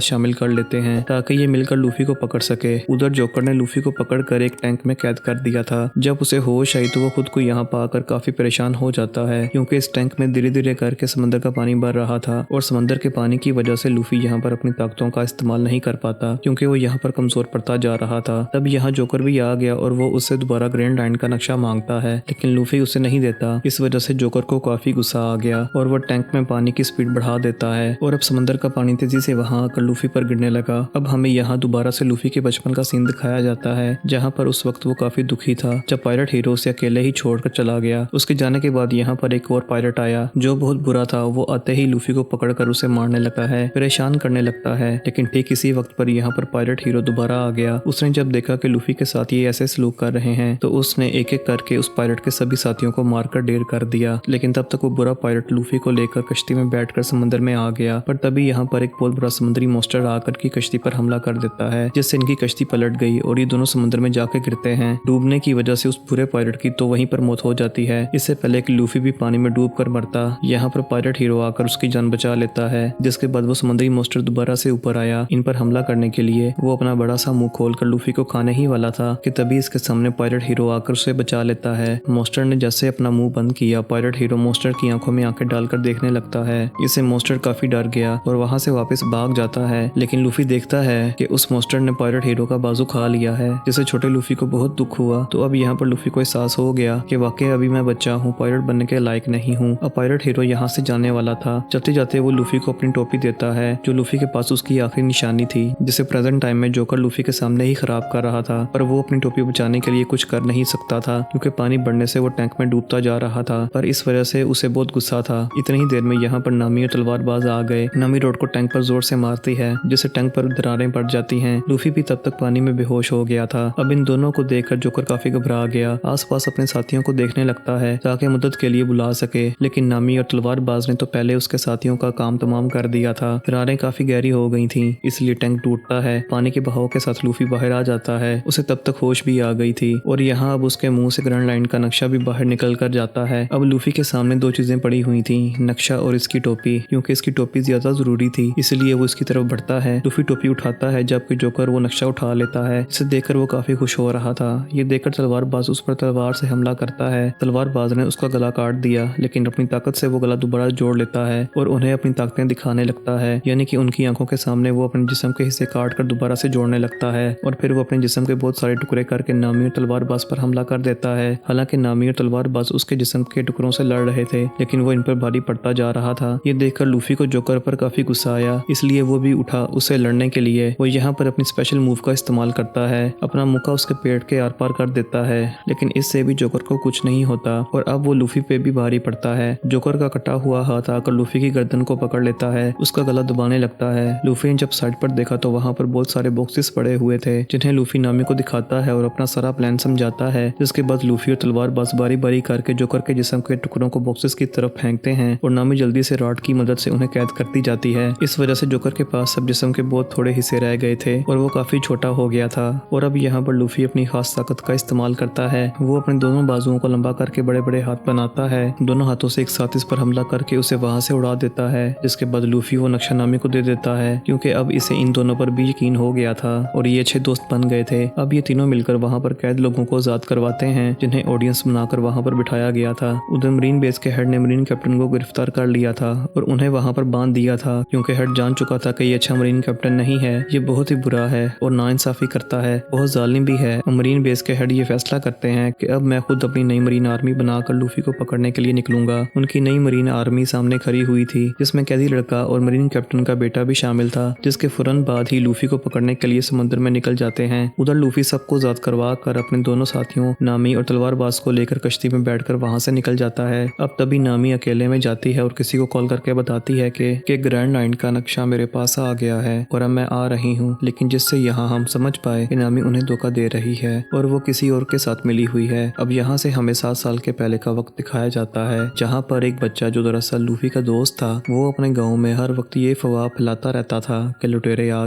शामिल कर लेते हैं ताकि ये मिलकर लूफी को पकड़ सके। उधर जोकर ने लूफी को पकड़कर एक टैंक में कैद कर दिया था। जब उसे होश आई तो वो खुद को यहाँ पाकर काफी परेशान हो जाता है, क्योंकि इस टैंक में धीरे धीरे करके समंदर का पानी बढ़ रहा था और समंदर के पानी की वजह से लूफी यहाँ पर अपनी ताकतों का इस्तेमाल नहीं कर पाता, क्योंकि वो यहाँ पर कमजोर पड़ता जा रहा था। तब यहाँ जोकर भी आ गया और वो उससे दोबारा ग्रैंड लाइन का नक्शा मांगता है, लेकिन लूफी उसे नहीं देता। इस वजह से जोकर को काफी गुस्सा आ गया और वो टैंक में पानी की स्पीड बढ़ा देता है और अब समंदर का पानी तेजी से वहां आकर लूफी पर गिरने लगा। अब हमें यहाँ दोबारा से लूफी के बचपन का सीन दिखाया जाता है, जहाँ पर उस वक्त वो काफी दुखी था जब पायलट हीरो उसे अकेले ही छोड़कर चला गया। उसके जाने के बाद यहाँ पर एक और पायलट आया जो बहुत बुरा था। वो आते ही लूफी को पकड़कर उसे मारने लगता है, परेशान करने लगता है, लेकिन ठीक इसी वक्त पर यहाँ पर पायलट हीरो दोबारा आ गया। उसने जब देखा कि लूफी के साथ ये ऐसे सलूक कर रहे हैं तो उसने एक एक करके उस पायलट के सभी साथियों को मारकर ढेर कर दिया। लेकिन तब तक वो बुरा पायलट लूफी को लेकर कश्ती में बैठकर समंदर में आ गया, पर तभी यहाँ पर एक बहुत बड़ा समुद्री मॉन्स्टर आकर की कश्ती पर हमला कर देता है, जिससे इनकी कश्ती पलट गई और ये दोनों समुद्र में जाके गिरते हैं। डूबने की वजह से उस बुरे पायलट की तो वहीं पर मौत हो जाती है, इससे पहले कि लूफी भी पानी में डूब कर मरता। यहाँ पर पायलट हीरो आकर उसकी जान बचा लेता है, जिसके बाद वो समुद्री मॉन्स्टर दोबारा से ऊपर आया इन पर हमला करने के लिए। वो अपना बड़ा सा मुंह खोलकर लूफी को खाने ही वाला था कि तभी इसके सामने पायलट हीरो आकर उसे बचा लेता है। मॉन्स्टर ने जैसे अपना मुंह बंद किया, पायलट हीरो मॉन्स्टर की आंखों में आंखें डालकर देखने लगता है। इससे मॉन्स्टर काफी डर गया और वहां से वापस भाग जाता है, लेकिन लूफी देखता है कि उस मॉन्स्टर ने पायलट हीरो का बाजू खा लिया है, जिससे छोटे लूफी को बहुत दुख हुआ। तो अब यहाँ पर लूफी को एहसास हो गया कि वाकई अभी मैं बच्चा हूँ, पायलट बनने के लायक नहीं हूँ। अब पायलट हीरो यहाँ से जाने वाला था। जाते जाते वो लूफी को अपनी टोपी देता है, जो लूफी के पास उसकी आखिरी निशानी थी, जिसे प्रेजेंट टाइम में जोकर लूफी के सामने ही खराब कर रहा था। पर वो अपनी टोपी बचाने के लिए कुछ कर नहीं सकता था, क्योंकि पानी बढ़ने से वो टैंक में डूबता जा रहा था। पर इस वजह से उसे बहुत गुस्सा था। इतनी ही देर में यहाँ पर नामी और तलवारबाज आ गए। नामी रोड को टैंक पर जोर से मारती है, जिससे टैंक पर दरारें पड़ जाती हैं। लूफी भी तब तक पानी में बेहोश हो गया था। अब इन दोनों को देखकर जोकर काफी घबरा गया। आसपास अपने साथियों को देखने लगता है ताकि मदद के लिए बुला सके, लेकिन नामी और तलवारबाज ने तो पहले उसके साथियों का काम तमाम कर दिया था। दरारें काफी गहरी हो गई थी, इसलिए टैंक टूटता है। पानी के बहाव के साथ लूफी बाहर आ जाता है। उसे तब तक होश भी आ गई थी और यहाँ अब उसके मुंह से ग्रैंड लाइन का नक्शा भी बाहर निकल कर जाता है। अब लूफी के सामने दो चीजें पड़ी हुई थी, नक्शा और इसकी टोपी। क्योंकि इसकी टोपी ज्यादा जरूरी थी, इसलिए वो इसकी तरफ बढ़ता है। लूफी टोपी उठाता है, जबकि जोकर वो नक्शा उठा लेता है। इसे देखकर वो काफी खुश हो रहा था। ये देखकर तलवारबाज उस पर तलवार से हमला करता है। तलवारबाज ने उसका गला काट दिया, लेकिन अपनी ताकत से वो गला दोबारा जोड़ लेता है और उन्हें अपनी ताकतें दिखाने लगता है, यानी कि उनकी आंखों के सामने वो अपने जिस्म के हिस्से काट कर दोबारा से जोड़ने लगता है और फिर वो अपने जिस्म के बहुत सारे टुकड़े करके नामी और तलवारबाज पर हमला कर देता है। हालांकि नामी और तलवारबाज उसके जिस्म के टुकड़ों से लड़ रहे थे, लेकिन वो इन पर भारी पड़ता जा रहा था। ये देखकर लूफी को जोकर पर काफी गुस्सा आया, इसलिए वो भी उठा उससे लड़ने के लिए। वो यहाँ पर अपनी स्पेशल मूव का इस्तेमाल करता है, अपना मुक्का उसके पेट के आर पार कर देता है, लेकिन इससे भी जोकर को कुछ नहीं होता और अब वो लूफी पे भी भारी पड़ता है। जोकर का कटा हुआ हाथ आकर लूफी की गर्दन को पकड़ लेता है, उसका गला दबाने लगता है। लूफी ने जब साइड पर देखा तो वहाँ पर बहुत सारे बॉक्सेस पड़े हुए थे, जिन्हें लूफी नामी को दिखाता है और अपना सारा प्लान समझाता है। जिसके बाद लूफी और तलवारबाज बारी बारी करके जोकर के जिस्म के टुकड़ों को बॉक्सेस की तरफ फेंकते हैं और नामी जल्दी से रॉड की मदद से उन्हें कैद करती जाती है। इस वजह से जोकर के पास सब जिस्म के बहुत थोड़े हिस्से रह गए थे और वो काफी छोटा हो गया था। और अब यहाँ पर लूफी अपनी खास ताकत का इस्तेमाल करता है। वो अपने दोनों बाजुओं को लंबा करके बड़े बड़े हाथ बनाता है, दोनों हाथों से एक साथ इस पर हमला करके उसे वहां से उड़ा देता है। जिसके बाद लूफी वो नक्शा नामी को दे देता है, क्योंकि अब इसे इन दोनों पर भी यकीन हो गया था और ये अच्छे दोस्त बन गए थे। अब ये तीनों मिलकर वहाँ पर कैद लोगों को आजाद करवाते हैं, जिन्हें ऑडियंस बनाकर वहाँ पर बिठाया गया था। उधर मरीन बेस के हेड ने मरीन कैप्टन को गिरफ्तार कर लिया था और उन्हें वहाँ पर बांध दिया था, क्योंकि हेड जान चुका था कि ये अच्छा मरीन कैप्टन नहीं है, ये बहुत ही बुरा है और नाइंसाफी करता है, बहुत जालिम भी है। मरीन बेस के हेड ये फैसला करते हैं कि अब मैं खुद अपनी नई मरीन आर्मी बनाकर लूफी को पकड़ने के लिए निकलूंगा। उनकी नई मरीन आर्मी सामने खड़ी हुई थी, जिसमें कैदी लड़का और मरीन कैप्टन का बेटा भी शामिल था, जिसके फौरन बाद ही लूफी को पकड़ने के लिए समुद्र में निकल जाते हैं। उधर लूफी सबको आजाद करवा कर अपने दोनों साथियों नामी और तलवारबाज को लेकर कश्ती में बैठकर वहां से निकल जाता है। अब तभी नामी अकेले में जाती है और किसी को कॉल करके बताती है कि ग्रैंड लाइन का नक्शा मेरे पास आ गया है और अब मैं आ रही हूँ, लेकिन जिससे यहाँ हम समझ पाए कि नामी उन्हें धोखा दे रही है और वो किसी और के साथ मिली हुई है। अब यहाँ से हमें 7 साल के पहले का वक्त दिखाया जाता है, जहाँ पर एक बच्चा जो दरअसल लूफी का दोस्त था, वो अपने गाँव में हर वक्त ये अफवाह फैलाता रहता था कि लुटेरे आ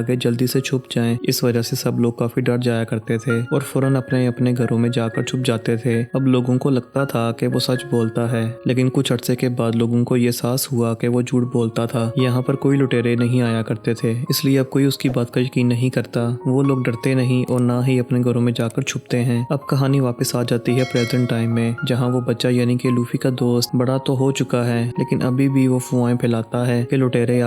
गए, जल्दी से छुप जाएं। इस वजह से सब लोग काफी डर जाया करते थे और फौरन अपने अपने घरों में जाकर छुप जाते थे। अब लोगों को लगता था कि वो सच बोलता है, लेकिन लेकिन कुछ अरसे के बाद लोगों को ये एहसास हुआ कि वो झूठ बोलता था। यहाँ पर कोई लुटेरे नहीं आया करते थे, इसलिए अब कोई उसकी बात का यकीन नहीं करता। वो लोग डरते नहीं और ना ही अपने घरों में जाकर छुपते हैं। अब कहानी वापस आ जाती है प्रेजेंट टाइम में, जहाँ वो बच्चा यानी कि लूफी का दोस्त बड़ा तो हो चुका है, लेकिन अभी भी वो अफवाहें फैलाता है कि लुटेरे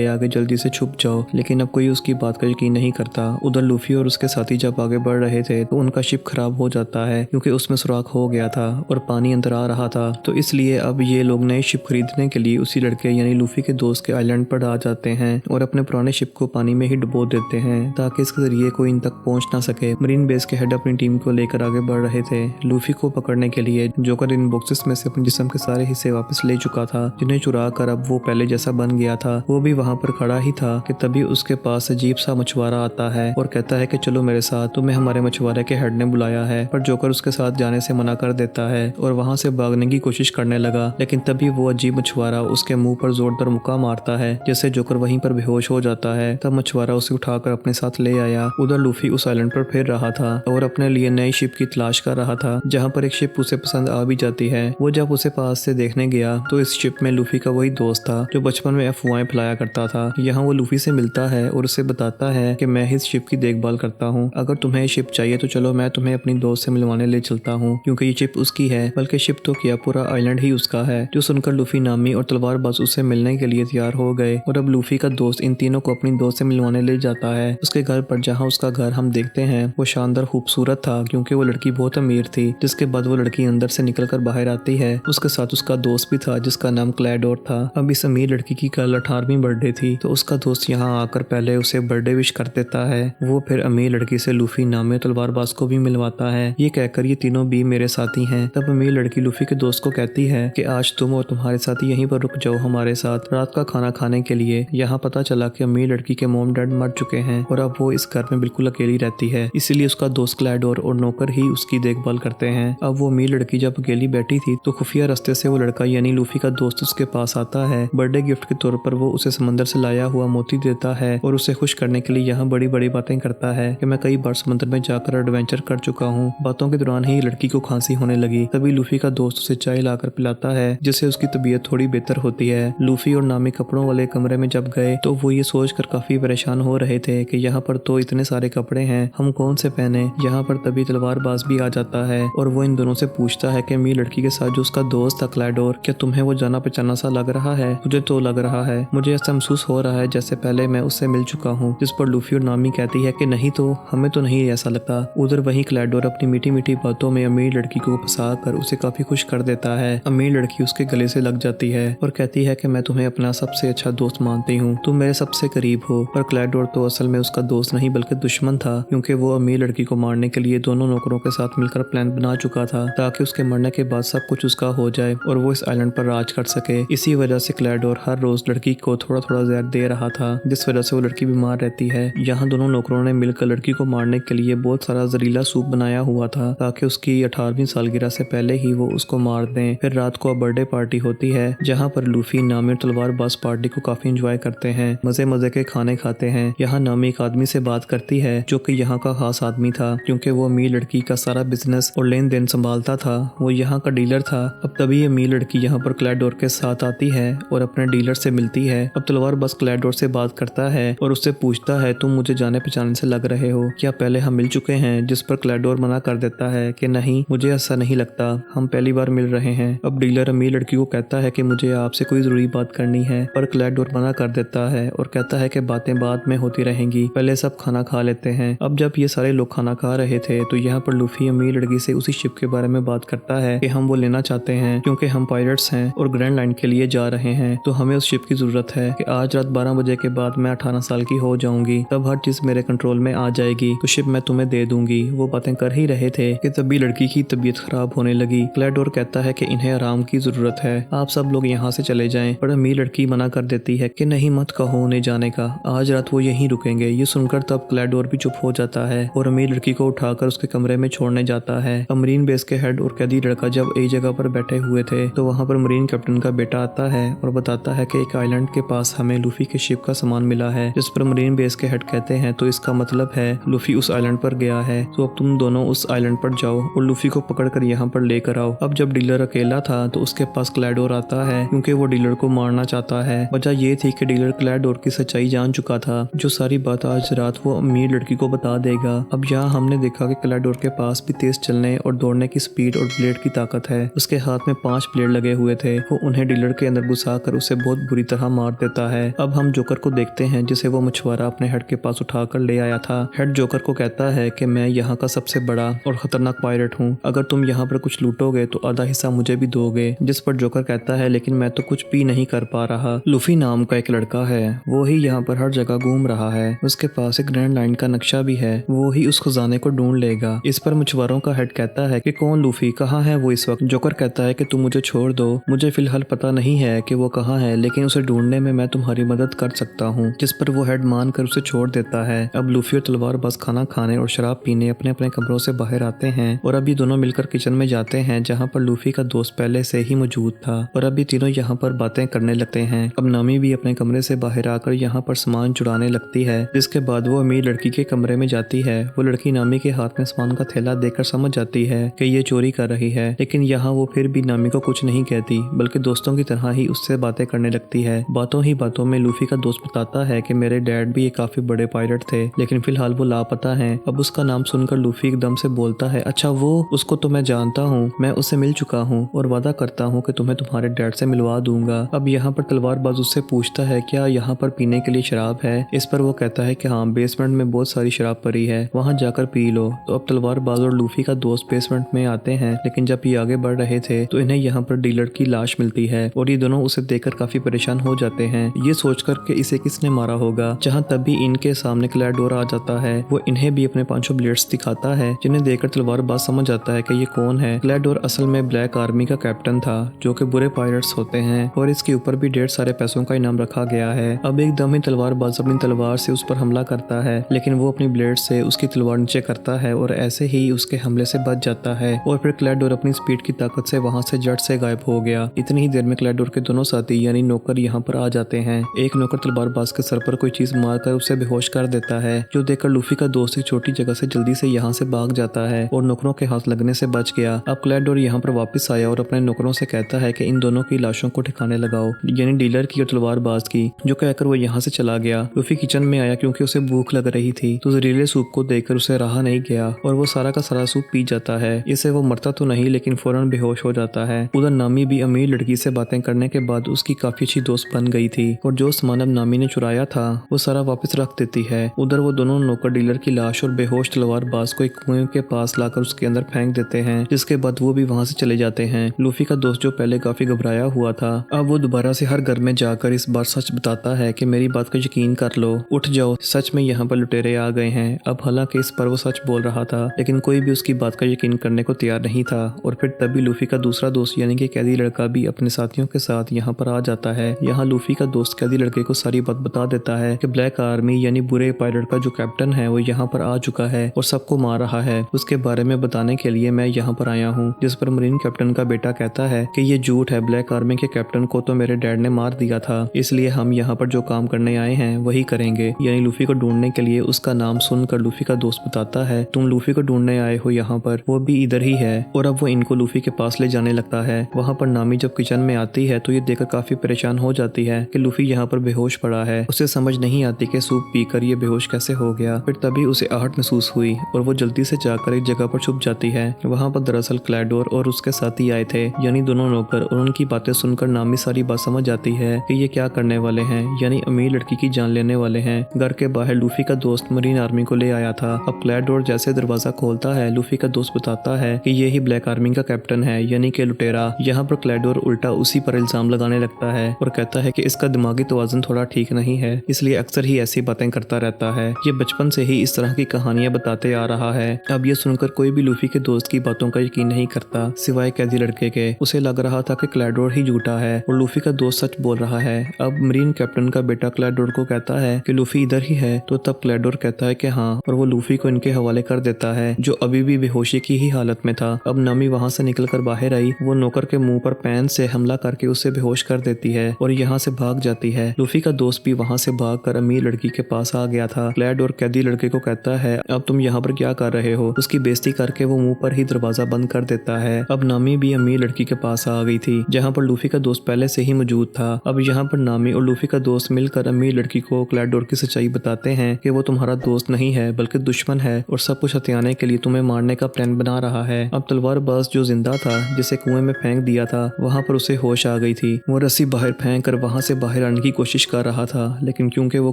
आगे जल्दी से छुप जाओ। लेकिन अब कोई उसकी बात का यकीन नहीं करता। उधर लूफी और उसके साथी जब आगे बढ़ रहे थे तो उनका शिप खराब हो जाता है, क्योंकि उसमें सुराख हो गया था और पानी अंदर आ रहा था। तो इसलिए अब ये लोग नई शिप खरीदने के लिए उसी लड़के यानी लूफी के दोस्त के आइलैंड पर आ जाते हैं और अपने पुराने शिप को पानी में ही डुबो देते हैं, ताकि इसके जरिए कोई इन तक पहुंच ना सके। मरीन बेस के हेड अपनी टीम को लेकर आगे बढ़ रहे थे लूफी को पकड़ने के लिए। जोकर इन बॉक्सेस में से अपने जिस्म के सारे हिस्से वापस ले चुका था, जिन्हें चुरा कर अब वो पहले जैसा बन गया था। वो भी वहां पर खड़ा ही था कि तभी उसके पास अजीब सा मछुआरा आता है और कहता है कि चलो मेरे साथ, तुम्हें हमारे मछुआरे के हेड ने बुलाया है। पर जोकर उसके साथ जाने से मना कर देता है और वहां से भागने की कोशिश करने लगा, लेकिन तभी वो अजीब मछुआरा उसके मुंह पर जोरदार मुक्का मारता है, जिससे जोकर वहीं पर बेहोश हो जाता है। तब मछुआरा उसे उठाकर अपने साथ ले आया। उधर लूफी उस आइलैंड पर फिर रहा था और अपने लिए नई शिप की तलाश कर रहा था, जहाँ पर एक शिप उसे पसंद आ भी जाती है। वो जब उसे पास से देखने गया तो इस शिप में लूफी का वही दोस्त था जो बचपन में अफवाहें फैलाया करता था। यहाँ वो लूफी से मिलता है और उसे बताता है कि मैं इस शिप की देखभाल करता हूँ, अगर तुम्हें शिप चाहिए तो चलो मैं तुम्हें अपनी दोस्त से मिलवाने ले चलता हूँ, क्योंकि ये शिप उसकी है, बल्कि शिप तो क्या पूरा आइलैंड ही उसका है। जो सुनकर लूफी नामी और तलवारबाज उससे मिलने के लिए तैयार हो गए और अब लूफी का दोस्त इन तीनों को अपनी दोस्त से मिलवाने ले जाता है उसके घर पर, जहाँ उसका घर हम देखते हैं वो शानदार खूबसूरत था, क्योंकि वो लड़की बहुत अमीर थी। जिसके बाद वो लड़की अंदर से निकलकर बाहर आती है। उसके साथ उसका दोस्त भी था जिसका नाम क्लैडोर था। अब इस अमीर लड़की की कल 18वीं बर्थडे थी, तो उसका दोस्त यहाँ आकर पहले उसे बर्थडे विश कर देता है। वो फिर अमीर लड़की से लूफी नामे तलवारबाज को भी मिलवाता है, ये कहकर ये तीनों भी मेरे साथी हैं। तब अमीर लड़की लूफी के दोस्त को कहती है कि आज तुम और तुम्हारे साथी यहीं पर रुक जाओ हमारे साथ रात का खाना खाने के लिए। यहाँ पता चला कि अमीर लड़की के मॉम डैड मर चुके हैं और अब वो इस घर में बिल्कुल अकेली रहती है, इसीलिए उसका दोस्त क्लैडोर और नौकर ही उसकी देखभाल करते हैं। अब वो अमीर लड़की जब अकेली बैठी थी तो खुफिया रास्ते से वो लड़का यानी लूफी का दोस्त उसके पास आता है। बर्थडे गिफ्ट के तौर पर वो उसे समंदर से लाया हुआ मोती देता है और उसे खुश करने के लिए यहाँ बड़ी बड़ी बातें करता है कि मैं कई बार समंदर में जाकर एडवेंचर कर चुका हूँ। बातों के दौरान ही लड़की को खांसी होने लगी। तभी लूफी का दोस्त उसे चाय लाकर पिलाता है, जिससे उसकी तबीयत थोड़ी बेहतर होती है। लूफी और नामी कपड़ों वाले कमरे में जब गए तो वो ये सोचकर काफी परेशान हो रहे थे कि यहाँ पर तो इतने सारे कपड़े हैं, हम कौन से पहने। यहाँ पर तभी तलवारबाज भी आ जाता है और वो इन दोनों से पूछता है कि अमीर लड़की के साथ जो उसका दोस्त था क्लैडोर, क्या तुम्हें वो जाना पहचाना सा लग रहा है? मुझे तो लग रहा है, मुझे ऐसा महसूस हो रहा है जैसे पहले मैं उससे मिल चुका हूँ। जिस पर लूफी और नामी कहती है कि नहीं तो हमें तो नहीं ऐसा लगता। उधर वहीं क्लैडोर अपनी मीठी मीठी बातों में अमीर लड़की को फंसा कर उसे काफी खुश कर देता है। अमीर लड़की उसके गले से लग जाती है और कहती है कि मैं तुम्हें अपना सबसे अच्छा दोस्त मानती हूँ, तुम मेरे सबसे करीब हो। पर क्लैडोर तो असल में उसका दोस्त नहीं बल्कि दुश्मन था, क्योंकि वो अमीर लड़की को मारने के लिए दोनों नौकरों के साथ मिलकर प्लान बना चुका था, ताकि उसके मरने के बाद सब कुछ उसका हो जाए और वो इस आइलैंड पर राज कर सके। इसी वजह से क्लैडोर हर रोज लड़की को थोड़ा थोड़ा जहर दे रहा था, जिस वजह से वो लड़की बीमार रहती है। यहाँ दोनों नौकरों ने मिलकर लड़की को मारने के लिए बहुत सारा जहरीला सूप बनाया हुआ था, ताकि उसकी 18वीं सालगिरह से पहले ही वो उसको मार दें। फिर रात को बर्थडे पार्टी होती है, जहाँ पर लूफी नामी और तलवारबाज पार्टी को काफी एंजॉय करते हैं, मजे मजे के खाने खाते हैं। यहाँ नामी एक आदमी से बात करती है जो कि यहाँ का खास आदमी था, क्योंकि वो अमीर लड़की का सारा बिजनेस और लेन देन संभालता था। वो यहाँ का डीलर था। अब तभी अमीर लड़की यहाँ पर क्लैडोर के साथ आती है और अपने डीलर से मिलती है। अब तलवारबाज क्लैडोर से बात करता है और उससे पूछता है तुम मुझे जाने पहचाने से लग रहे हो, क्या पहले हम मिल चुके हैं? जिस पर क्लैडोर मना कर देता है कि नहीं, मुझे ऐसा नहीं लगता, हम पहली बार मिल रहे हैं। अब डीलर अमीर लड़की को कहता है कि मुझे आपसे कोई जरूरी बात करनी है, पर क्लैडोर मना कर देता है और कहता है कि बातें बाद में होती रहेंगी, पहले सब खाना खा लेते हैं। अब जब ये सारे लोग खाना खा रहे थे तो यहाँ पर लूफी अमीर लड़की से उसी शिप के बारे में बात करता है कि हम वो लेना चाहते हैं, क्योंकि हम पायलट्स हैं और ग्रैंड लाइन के लिए जा रहे हैं, तो हमें उस शिप की जरूरत है कि आज रात 12 बजे के बाद मैं 18 साल की हो जाऊंगी, तब हर चीज मेरे कंट्रोल में आ जाएगी, तो शिप मैं तुम्हें दे दूंगी। वो बातें कर ही रहे थे कि तभी लड़की की तबीयत खराब होने लगी। क्लैडोर कहता है कि इन्हें आराम की जरूरत है, आप सब लोग यहाँ से चले जाएं, पर अमीर लड़की मना कर देती है कि नहीं, मत कहो उन्हें जाने का, आज रात वो यहीं रुकेंगे। ये सुनकर तब क्लैडोर भी चुप हो जाता है और अमीर लड़की को उठाकर उसके कमरे में छोड़ने जाता है। मरीन बेस के हेड और कैदी लड़का जब एक जगह पर बैठे हुए थे तो वहाँ पर मरीन कैप्टन का बेटा आता है और बताता है कि एक आइलैंड के पास हमें लूफी के शिप का सामान मिला है, जिस पर मरीन बेस के हेड कहते हैं तो इसका मतलब है लूफी उस आइलैंड पर गया है, तो अब तुम दोनों उस आइलैंड पर जाओ और लूफी को पकड़कर यहाँ पर लेकर आओ। अब जब डीलर अकेला था तो उसके पास क्लैडोर आता है क्योंकि वो डीलर को मारना चाहता है। वजह ये थी कि डीलर क्लैडोर की सच्चाई जान चुका था, जो सारी बात आज रात वो अमीर लड़की को बता देगा। अब यहाँ हमने देखा कि क्लैडोर के पास भी तेज चलने और दौड़ने की स्पीड और ब्लेड की ताकत है। उसके हाथ में 5 ब्लेड लगे हुए थे। वो उन्हें डीलर के अंदर घुसा कर उसे बहुत बुरी तरह मार देता है। अब हम जोकर को देखते हैं जिसे वो मछुआरा अपने हेड के पास उठाकर ले आया था। हेड जोकर को कहता है कि मैं यहाँ का सबसे बड़ा और खतरनाक पायरेट हूँ, अगर तुम यहाँ पर कुछ लूटोगे तो आधा हिस्सा मुझे भी दोगे। जिस पर जोकर कहता है लेकिन मैं तो कुछ भी नहीं कर पा रहा। लूफी नाम का एक लड़का है, वो ही यहाँ पर हर जगह घूम रहा है। उसके पास एक ग्रैंड लाइन का नक्शा भी है, वो ही उस खजाने को ढूंढ लेगा। इस पर मछुआरों का हेड कहता है कि कौन लूफी, कहाँ है वो इस वक्त। जोकर कहता है कि तुम मुझे छोड़ दो, मुझे फिलहाल पता नहीं है कि वो कहाँ है, लेकिन उसे ढूंढने में मैं तुम्हारी मदद कर सकता हूँ। जिस पर वो हेड मानकर उसे छोड़ देता है। अब लूफी और तलवार बस खाना खाने और शराब पीने अपने अपने कमरों से बाहर आते हैं और अब ये दोनों मिलकर किचन में जाते हैं जहाँ पर लूफी का दोस्त पहले से ही मौजूद था और अब ये तीनों यहाँ पर बातें करने लगते हैं। अब नामी भी अपने कमरे से बाहर आकर यहाँ पर सामान चुराने लगती है, जिसके बाद वो अमीर लड़की के कमरे में जाती है। वो लड़की नामी के हाथ में सामान का थैला देखकर समझ जाती है कि ये चोरी कर रही है, लेकिन यहाँ वो फिर भी नामी को कुछ नहीं कहती, बल्कि दोस्तों की तरह ही उससे बातें करने लगती है। बातों ही बातों में लूफी का दोस्त बताता है कि मेरे डैड भी काफी बड़े पायलट थे, लेकिन फिलहाल वो लापता है। अब उसका नाम सुनकर लूफी एकदम से बोलता है, अच्छा वो, उसको तो मैं जानता हूँ, मैं उससे मिल चुका हूँ और वादा करता हूँ कि तुम्हें तुम्हारे डैड से मिलवा दूंगा। अब यहाँ पर तलवारबाज उससे पूछता है क्या यहाँ पर पीने के लिए शराब है। इस पर वो कहता है कि हाँ, बेसमेंट में बहुत सारी शराब पड़ी है, वहाँ जाकर पी लो। तो अब तलवारबाज और लूफी का दोस्त बेसमेंट में आते हैं, लेकिन जब ये आगे बढ़ रहे थे तो इन्हें यहाँ पर डीलर की लाश मिलती है और ये दोनों उसे देखकर काफी परेशान हो जाते हैं, ये सोचकर कि इसे किसने मारा होगा। जहाँ तभी इनके सामने क्लैडोर आ जाता है। वो इन्हें भी अपने 500 ब्लेड्स दिखाता है, जिन्हें देखकर तलवारबाज समझ जाता है कि ये कौन है। क्लैडोर असल में ब्लैक आर्मी का कैप्टन था, जो कि बुरे पायलट्स होते हैं और इसके ऊपर भी ढेर सारे पैसों का इनाम रखा गया है। अब एकदम ही तलवारबाज अपनी तलवार से उस पर हमला करता है, लेकिन वो अपनी ब्लेड से उसकी तलवार नीचे करता है और ऐसे ही उसके हमले से बच जाता है और फिर क्लैडोर अपनी स्पीड की ताकत से वहां से जट से गायब हो गया। इतनी ही देर में क्लैडोर के दोनों साथी यानी नौकर यहाँ पर आ जाते हैं। एक नौकर तलवारबाज के सर पर कोई चीज मारकर उसे बेहोश कर देता है, जो देखकर लूफी का दोस्त एक छोटी जगह से जल्दी से यहाँ से भाग जाता है और नौकरों के हाथ लगने से बच गया। अब क्लैडोर यहाँ पर वापस आया और अपने नौकरों से कहता है कि इन दोनों की लाशों को ठिकाने लगाओ, यानी डीलर की और तलवारबाज की। जो कहकर वो यहाँ से चला गया। लूफी किचन में आया क्योंकि उसे भूख लग रही थी, तो जहरीले सूप को देखकर उसे रहा नहीं गया और वो सारा का सारा सूप पी जाता है। इससे वो मरता तो नहीं, लेकिन फौरन बेहोश हो जाता है। उधर नामी भी अमीर लड़की से बातें करने के बाद उसकी काफी अच्छी दोस्त बन गई थी और जो सामान अब नामी ने चुराया था वो सारा वापस रख देती है। उधर वो दोनों नौकर डीलर की लाश और बेहोश तलवारबाज को एक कुएं के पास लाकर उसके अंदर फेंक देते हैं, जिसके बाद वो भी वहां से चले जाते हैं। लूफी का दोस्त जो पहले काफी घबराया हुआ था, अब वो दोबारा से हर घर में जाकर इस बार सच बताता है कि मेरी बात का यकीन कर लो, उठ जाओ, सच में यहाँ पर लुटेरे आ गए हैं। अब हालांकि इस पर वो सच बोल रहा था, लेकिन कोई भी उसकी बात का यकीन करने को तैयार नहीं था। और फिर तभी लूफी का दूसरा दोस्त यानी कि कैदी लड़का भी अपने साथियों के साथ यहाँ पर आ जाता है। यहाँ लूफी का दोस्त कैदी लड़के को सारी बात बता देता है कि ब्लैक आर्मी यानी बुरे पायलट का जो कैप्टन है वो यहाँ पर आ चुका है और सबको मार रहा है। उसके बारे में बताने के लिए मैं यहाँ पर आया हूँ। जिस पर मरीन कैप्टन का बेटा कहता है कि ये झूठ है, ब्लैक आर्मी के कैप्टन को तो मेरे डैड ने मार दिया था, इसलिए हम यहाँ पर जो काम करने आए हैं वही करेंगे। यानी लूफी को ढूंढने के लिए। उसका नाम सुनकर लूफी का दोस्त बताता है तुम लूफी को ढूंढने आए हो यहाँ पर, वो भी इधर ही है। और अब वो इनको लूफी के पास ले जाने लगता है। वहाँ पर नामी जब किचन में आती है तो ये देखकर काफी परेशान हो जाती है कि लूफी यहाँ पर बेहोश पड़ा है। उसे समझ नहीं आती कि सूप पीकर ये बेहोश कैसे हो गया। फिर तभी उसे आहट महसूस हुई और वो जल्दी से जाकर एक जगह पर छुप जाती है। वहाँ पर दरअसल क्लैडोर और उसके साथी आए थे, यानी दोनों नौकर, और उनकी बातें सुनकर नामी सारी बात समझ जाती है कि ये क्या करने वाले हैं, यानी अमीर लड़की की जान लेने वाले हैं। घर के बाहर लूफी का दोस्त मरीन आर्मी को ले आया था। अब क्लैडोर जैसे दरवाजा खोलता है, लूफी का दोस्त बताता है कि ये ही ब्लैक आर्मी का कैप्टन है, यानी कि लुटेरा। यहाँ पर क्लैडोर उल्टा उसी पर इल्जाम लगाने लगता है और कहता है कि इसका दिमागी तवाज़ुन थोड़ा ठीक नहीं है, इसलिए अक्सर ही ऐसी बातें करता रहता है। ये बचपन से ही इस तरह की कहानियां बताते आ रहा है। अब ये सुनकर कोई भी लूफी के दोस्त की बातों का यकीन नहीं करता, सिवाय कैदी लड़के के। उसे लग रहा था कि क्लैडोर ही झूठा है और लूफी का दोस्त सच बोल रहा है। अब मरीन कैप्टन का बेटा क्लैडोर को कहता है कि लूफी इधर ही है, तो तब क्लैडोर कहता है कि हाँ, और वो लूफी को इनके हवाले कर देता है, जो अभी भी बेहोशी की ही हालत में था। अब नामी वहाँ से निकलकर बाहर आई, वो नौकर के मुंह पर पेन से हमला करके उसे बेहोश कर देती है और यहाँ से भाग जाती है। लूफी का दोस्त भी वहाँ से भागकर अमीर लड़की के पास आ गया था। क्लैडोर कैदी लड़के को कहता है अब तुम यहाँ पर क्या कर रहे हो। उसकी बेइज्जती करके वो मुंह पर ही दरवाजा बंद कर देता है। अब नामी भी अमीर अमीर लड़की के पास आ गई थी जहाँ पर लूफी का दोस्त पहले से ही मौजूद था। अब यहाँ पर नामी और लूफी का दोस्त मिलकर अमीर लड़की को क्लैडोर की सच्चाई बताते हैं कि वो तुम्हारा दोस्त नहीं है बल्कि दुश्मन है और सब कुछ हथियाने के लिए तुम्हें मारने का प्लान बना रहा है। अब तलवारबाज जो जिंदा था जिसे कुएं में फेंक दिया था वहाँ पर उसे होश आ गई थी। वो रस्सी बाहर फेंक कर वहाँ से बाहर आने की कोशिश कर रहा था, लेकिन क्योंकि वो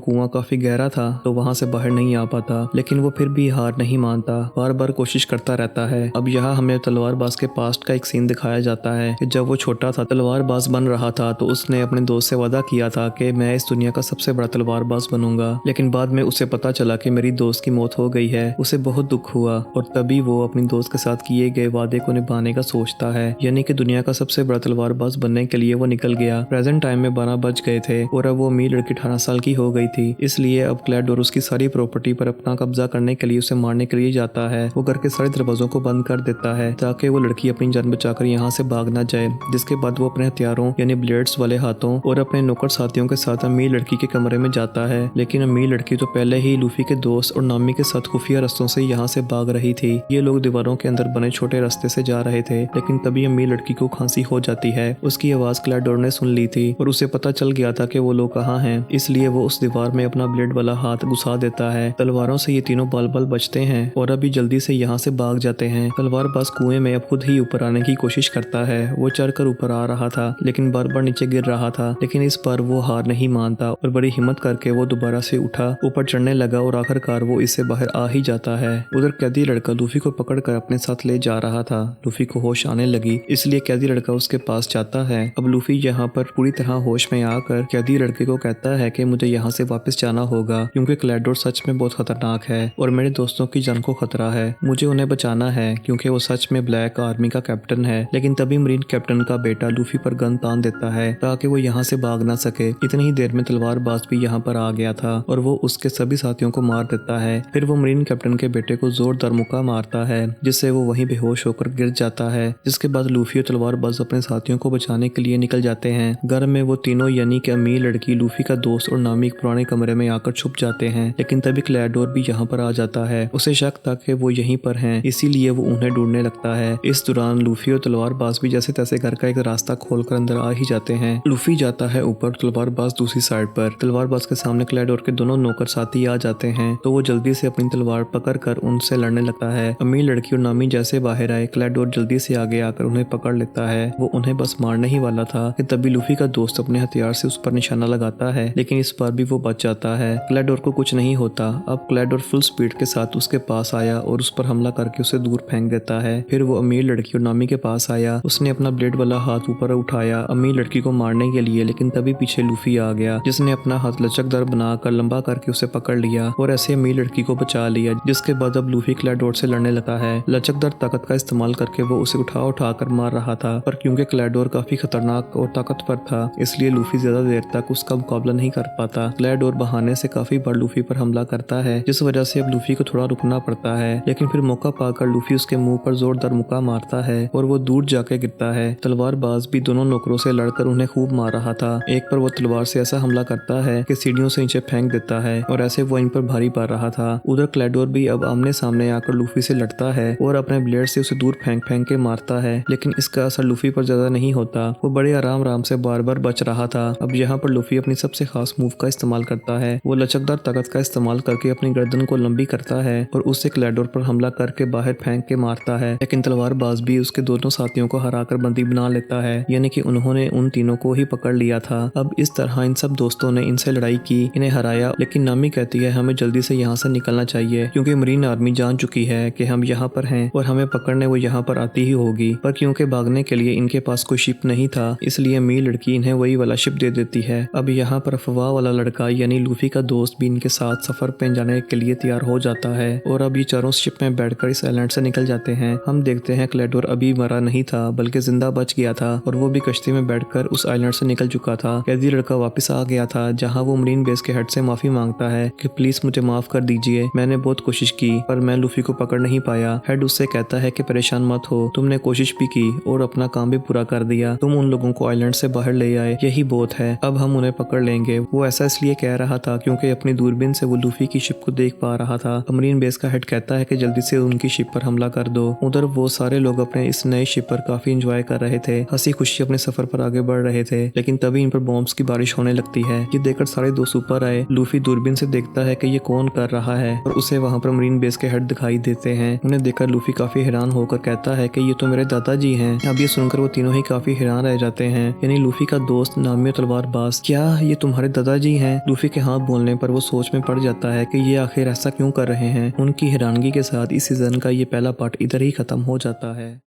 कुआं काफी गहरा था तो वहाँ से बाहर नहीं आ पाता। लेकिन वो फिर भी हार नहीं मानता, बार बार कोशिश करता रहता है। अब यहाँ हमें तलवारबाज के पास्ट का एक सीन दिखाया जाता है कि जब वो छोटा था तलवारबाज बन रहा था तो उसने अपने दोस्त से वादा किया था कि मैं इस दुनिया का सबसे बड़ा तलवारबाज बनूंगा। लेकिन बाद में उसे पता चला कि मेरी दोस्त की मौत हो गई है। उसे बहुत दुख हुआ और तभी वो अपनी दोस्त के साथ किए गए वादे को निभाने का सोचता है, यानी कि दुनिया का सबसे बड़ा तलवारबाज बनने के लिए वो निकल गया। प्रेजेंट टाइम में 12 बज गए थे और अब वो अमीर लड़की 18 साल की हो गई थी, इसलिए अब क्लैडोर उसकी सारी प्रॉपर्टी पर अपना कब्जा करने के लिए उसे मारने के लिए जाता है। वो घर के सारे दरवाजों को बंद कर देता है ताकि वो लड़की अपनी जान बचाकर यहाँ से भाग ना जाए। जिसके बाद वो अपने हथियारों यानी ब्लेड्स वाले हाथों और अपने नौकर साथियों के साथ अमीर लड़की के कमरे में जाता है। लेकिन अमीर लड़की तो पहले ही लूफी के दोस्त और नामी के साथ खुफिया रास्तों से यहाँ से भाग रही थी। ये लोग दीवारों के अंदर बने छोटे रास्ते से जा रहे थे, लेकिन तभी अमीर लड़की को खांसी हो जाती है। उसकी आवाज क्लैडोर ने सुन ली थी और उसे पता चल गया था कि वो लोग कहाँ हैं, इसलिए वो उस दीवार में अपना ब्लेड वाला हाथ घुसा देता है। तलवारों से ये तीनों बाल बाल बचते हैं और अभी जल्दी से यहाँ से भाग जाते हैं। तलवारबाज कुएं में अब खुद ही ऊपर आने की कोशिश करता है। वो चढ़कर ऊपर आ रहा था लेकिन बार बार नीचे गिर रहा था, लेकिन इस बार वो हार नहीं मानता और बड़ी हिम्मत करके वो दोबारा से उठा, ऊपर चढ़ने लगा और आखिरकार वो इससे बाहर आ ही जाता है। उधर कैदी लड़का लूफी को पकड़कर अपने साथ ले जा रहा था। लूफी को होश आने लगी, इसलिए कैदी लड़का उसके पास जाता है। अब लूफी यहाँ पर पूरी तरह होश में आकर कैदी लड़के को कहता है कि मुझे यहाँ से वापस जाना होगा क्योंकि क्लैडोर सच में बहुत खतरनाक है और मेरे दोस्तों की जान को खतरा है। मुझे उन्हें बचाना है क्योंकि वो सच में ब्लैक आर्मी का कैप्टन है। लेकिन तभी मरीन कैप्टन का बेटा लूफी पर गन तान देता है ताकि वो यहाँ से भाग ना सके। इतनी ही देर में तलवारबाज भी यहाँ पर आ गया था और वो उसके सभी साथियों को मार देता है। फिर वो मरीन कैप्टन के बेटे को जोरदार मुक्का मारता है जिससे वो वहीं बेहोश होकर गिर जाता है। जिसके बाद लूफी और तलवारबाज अपने साथियों को बचाने के लिए निकल जाते हैं। घर में वो तीनों यानी कि अमीर लड़की, लूफी का दोस्त और नामी एक पुराने कमरे में आकर छुप जाते हैं। लेकिन तभी क्लैडोर भी यहाँ पर आ जाता है। उसे शक था कि वो यहीं पर हैं, इसीलिए वो उन्हें ढूंढने लगता है। इस दौरान लूफी और तलवारबाज भी जैसे तैसे घर का एक रास्ता खोलकर अंदर आ ही जाते हैं। लूफी जाता है ऊपर, तलवारबाज दूसरी साइड पर। तलवारबाज के सामने क्लैडोर के दोनों नौकर साथी आ जाते हैं तो वो जल्दी से अपनी तलवार पकड़कर उनसे लड़ने लगता है। अमीर लड़की और नामी जैसे बाहर आए, क्लैडोर जल्दी से आगे आकर उन्हें पकड़ लेता है। वो उन्हें बस मारने ही वाला था कि तभी लूफी का दोस्त अपने हथियार से उस पर निशाना लगाता है, लेकिन इस बार भी वो बच जाता है। क्लैडोर को कुछ नहीं होता। अब क्लैडोर फुल स्पीड के साथ उसके पास आया और उस पर हमला करके उसे दूर फेंक देता है। फिर वो अमीर लड़की और नामी के पास आया। उसने अपना ब्लेड वाला हाथ ऊपर उठाया अमीर लड़की को मारने के लिए, लेकिन तभी पीछे लूफी आ गया जिसने अपना हाथ लचकदार बनाकर लंबा करके उसे पकड़ लिया और ऐसे अमीर लड़की को बचा लिया। जिसके बाद अब लूफी क्लैडोर से लड़ने लगा है। लचकदार ताकत का इस्तेमाल करके वो उसे उठा कर मार रहा था, पर क्योंकि क्लैडोर काफी खतरनाक और ताकतवर था इसलिए लूफी ज्यादा देर तक उसका मुकाबला नहीं कर पाता। क्लैडोर बहाने से काफी बार लूफी पर हमला करता है, जिस वजह से अब लूफी को थोड़ा रुकना पड़ता है। लेकिन फिर मौका पाकर लूफी उसके मुंह पर जोरदार मुक्का मारता है और वो दूर जाके गिरता है। तलवारबाज भी दोनों नौकरों से लड़कर उन्हें खूब मार रहा था। एक पर वो तलवार से ऐसा हमला करता है कि सीढ़ियों से नीचे फेंक देता है और ऐसे वो इन पर भारी पड़ रहा था। उधर क्लैडोर भी अब आमने सामने आकर लूफी से लड़ता है और अपने ब्लेड से उसे दूर फेंक फेंक के मारता है, लेकिन इसका असर लूफी पर ज्यादा नहीं होता। वो बड़े आराम से बार बार बच रहा था। अब यहाँ पर लूफी अपनी सबसे खास मूव का इस्तेमाल करता है। वो लचकदार ताकत का इस्तेमाल करके अपनी गर्दन को लंबी करता है और उससे क्लैडोर पर हमला करके बाहर फेंक के मारता है। लेकिन तलवारबाज भी उसके दोनों साथियों को हराकर बंदी बना लेता है, यानी कि उन्होंने उन तीनों को ही पकड़ लिया था। अब इस तरह इन सब दोस्तों ने इनसे लड़ाई की, इन्हें हराया, लेकिन नामी कहती है हमें जल्दी से यहाँ से निकलना चाहिए क्योंकि मरीन आर्मी जान चुकी है कि हम यहाँ पर हैं और हमें पकड़ने वो यहाँ पर आती ही होगी। पर क्योंकि भागने के लिए इनके पास कोई शिप नहीं था इसलिए अमीर लड़की इन्हें वही वाला शिप दे देती है। अब यहाँ पर अफवाह वाला लड़का यानी लूफी का दोस्त भी इनके साथ सफर पे जाने के लिए तैयार हो जाता है और अब ये चारों शिप में बैठकर इस आइलैंड से निकल जाते हैं। हम देखते हैं क्लैडोर अभी मरा नहीं था बल्कि जिंदा बच गया था और वो भी कश्ती में बैठकर उस आइलैंड से निकल चुका था। कैदी लड़का वापस आ गया था जहाँ वो मरीन बेस के हेड से माफी मांगता है कि प्लीज मुझे माफ कर दीजिए, मैंने बहुत कोशिश की पर मैं लूफी को पकड़ नहीं पाया। हेड उससे कहता है कि परेशान मत हो, तुमने कोशिश भी की और अपना काम भी पूरा कर दिया, तुम उन लोगों को आइलैंड से बाहर ले आए, यही बहुत है, अब हम उन्हें पकड़ लेंगे। वो ऐसा इसलिए कह रहा था क्योंकि अपनी दूरबीन से वो लूफी की शिप को देख पा रहा था। मरीन बेस का हेड कहता है कि जल्दी से उनकी शिप पर हमला कर दो। उधर वो सारे लोग अपने इस नए शिप पर काफी एंजॉय कर रहे थे, हंसी खुशी अपने सफर पर आगे बढ़ रहे थे। लेकिन तभी इन पर बॉम्ब्स की बारिश होने लगती है। ये देखकर सारे दोस्त ऊपर आए। लूफी दूरबीन से देखता है कि ये कौन कर रहा है और उसे वहां पर मरीन बेस के हेड दिखाई देते हैं। उन्हें देखकर लूफी काफी हैरान होकर कहता है कि ये तो मेरे दादाजी हैं। अब ये सुनकर वो तीनों ही काफी हैरान रह जाते हैं। यानी लूफी का दोस्त नामी तलवारबाज, क्या ये तुम्हारे दादाजी हैं? लूफी के हाँ बोलने पर वो सोच में पड़ जाता है कि ये आखिर ऐसा क्यों कर रहे हैं। उनकी हैरानगी के साथ इस सीजन का ये पहला पार्ट इधर ही खत्म हो जाता है।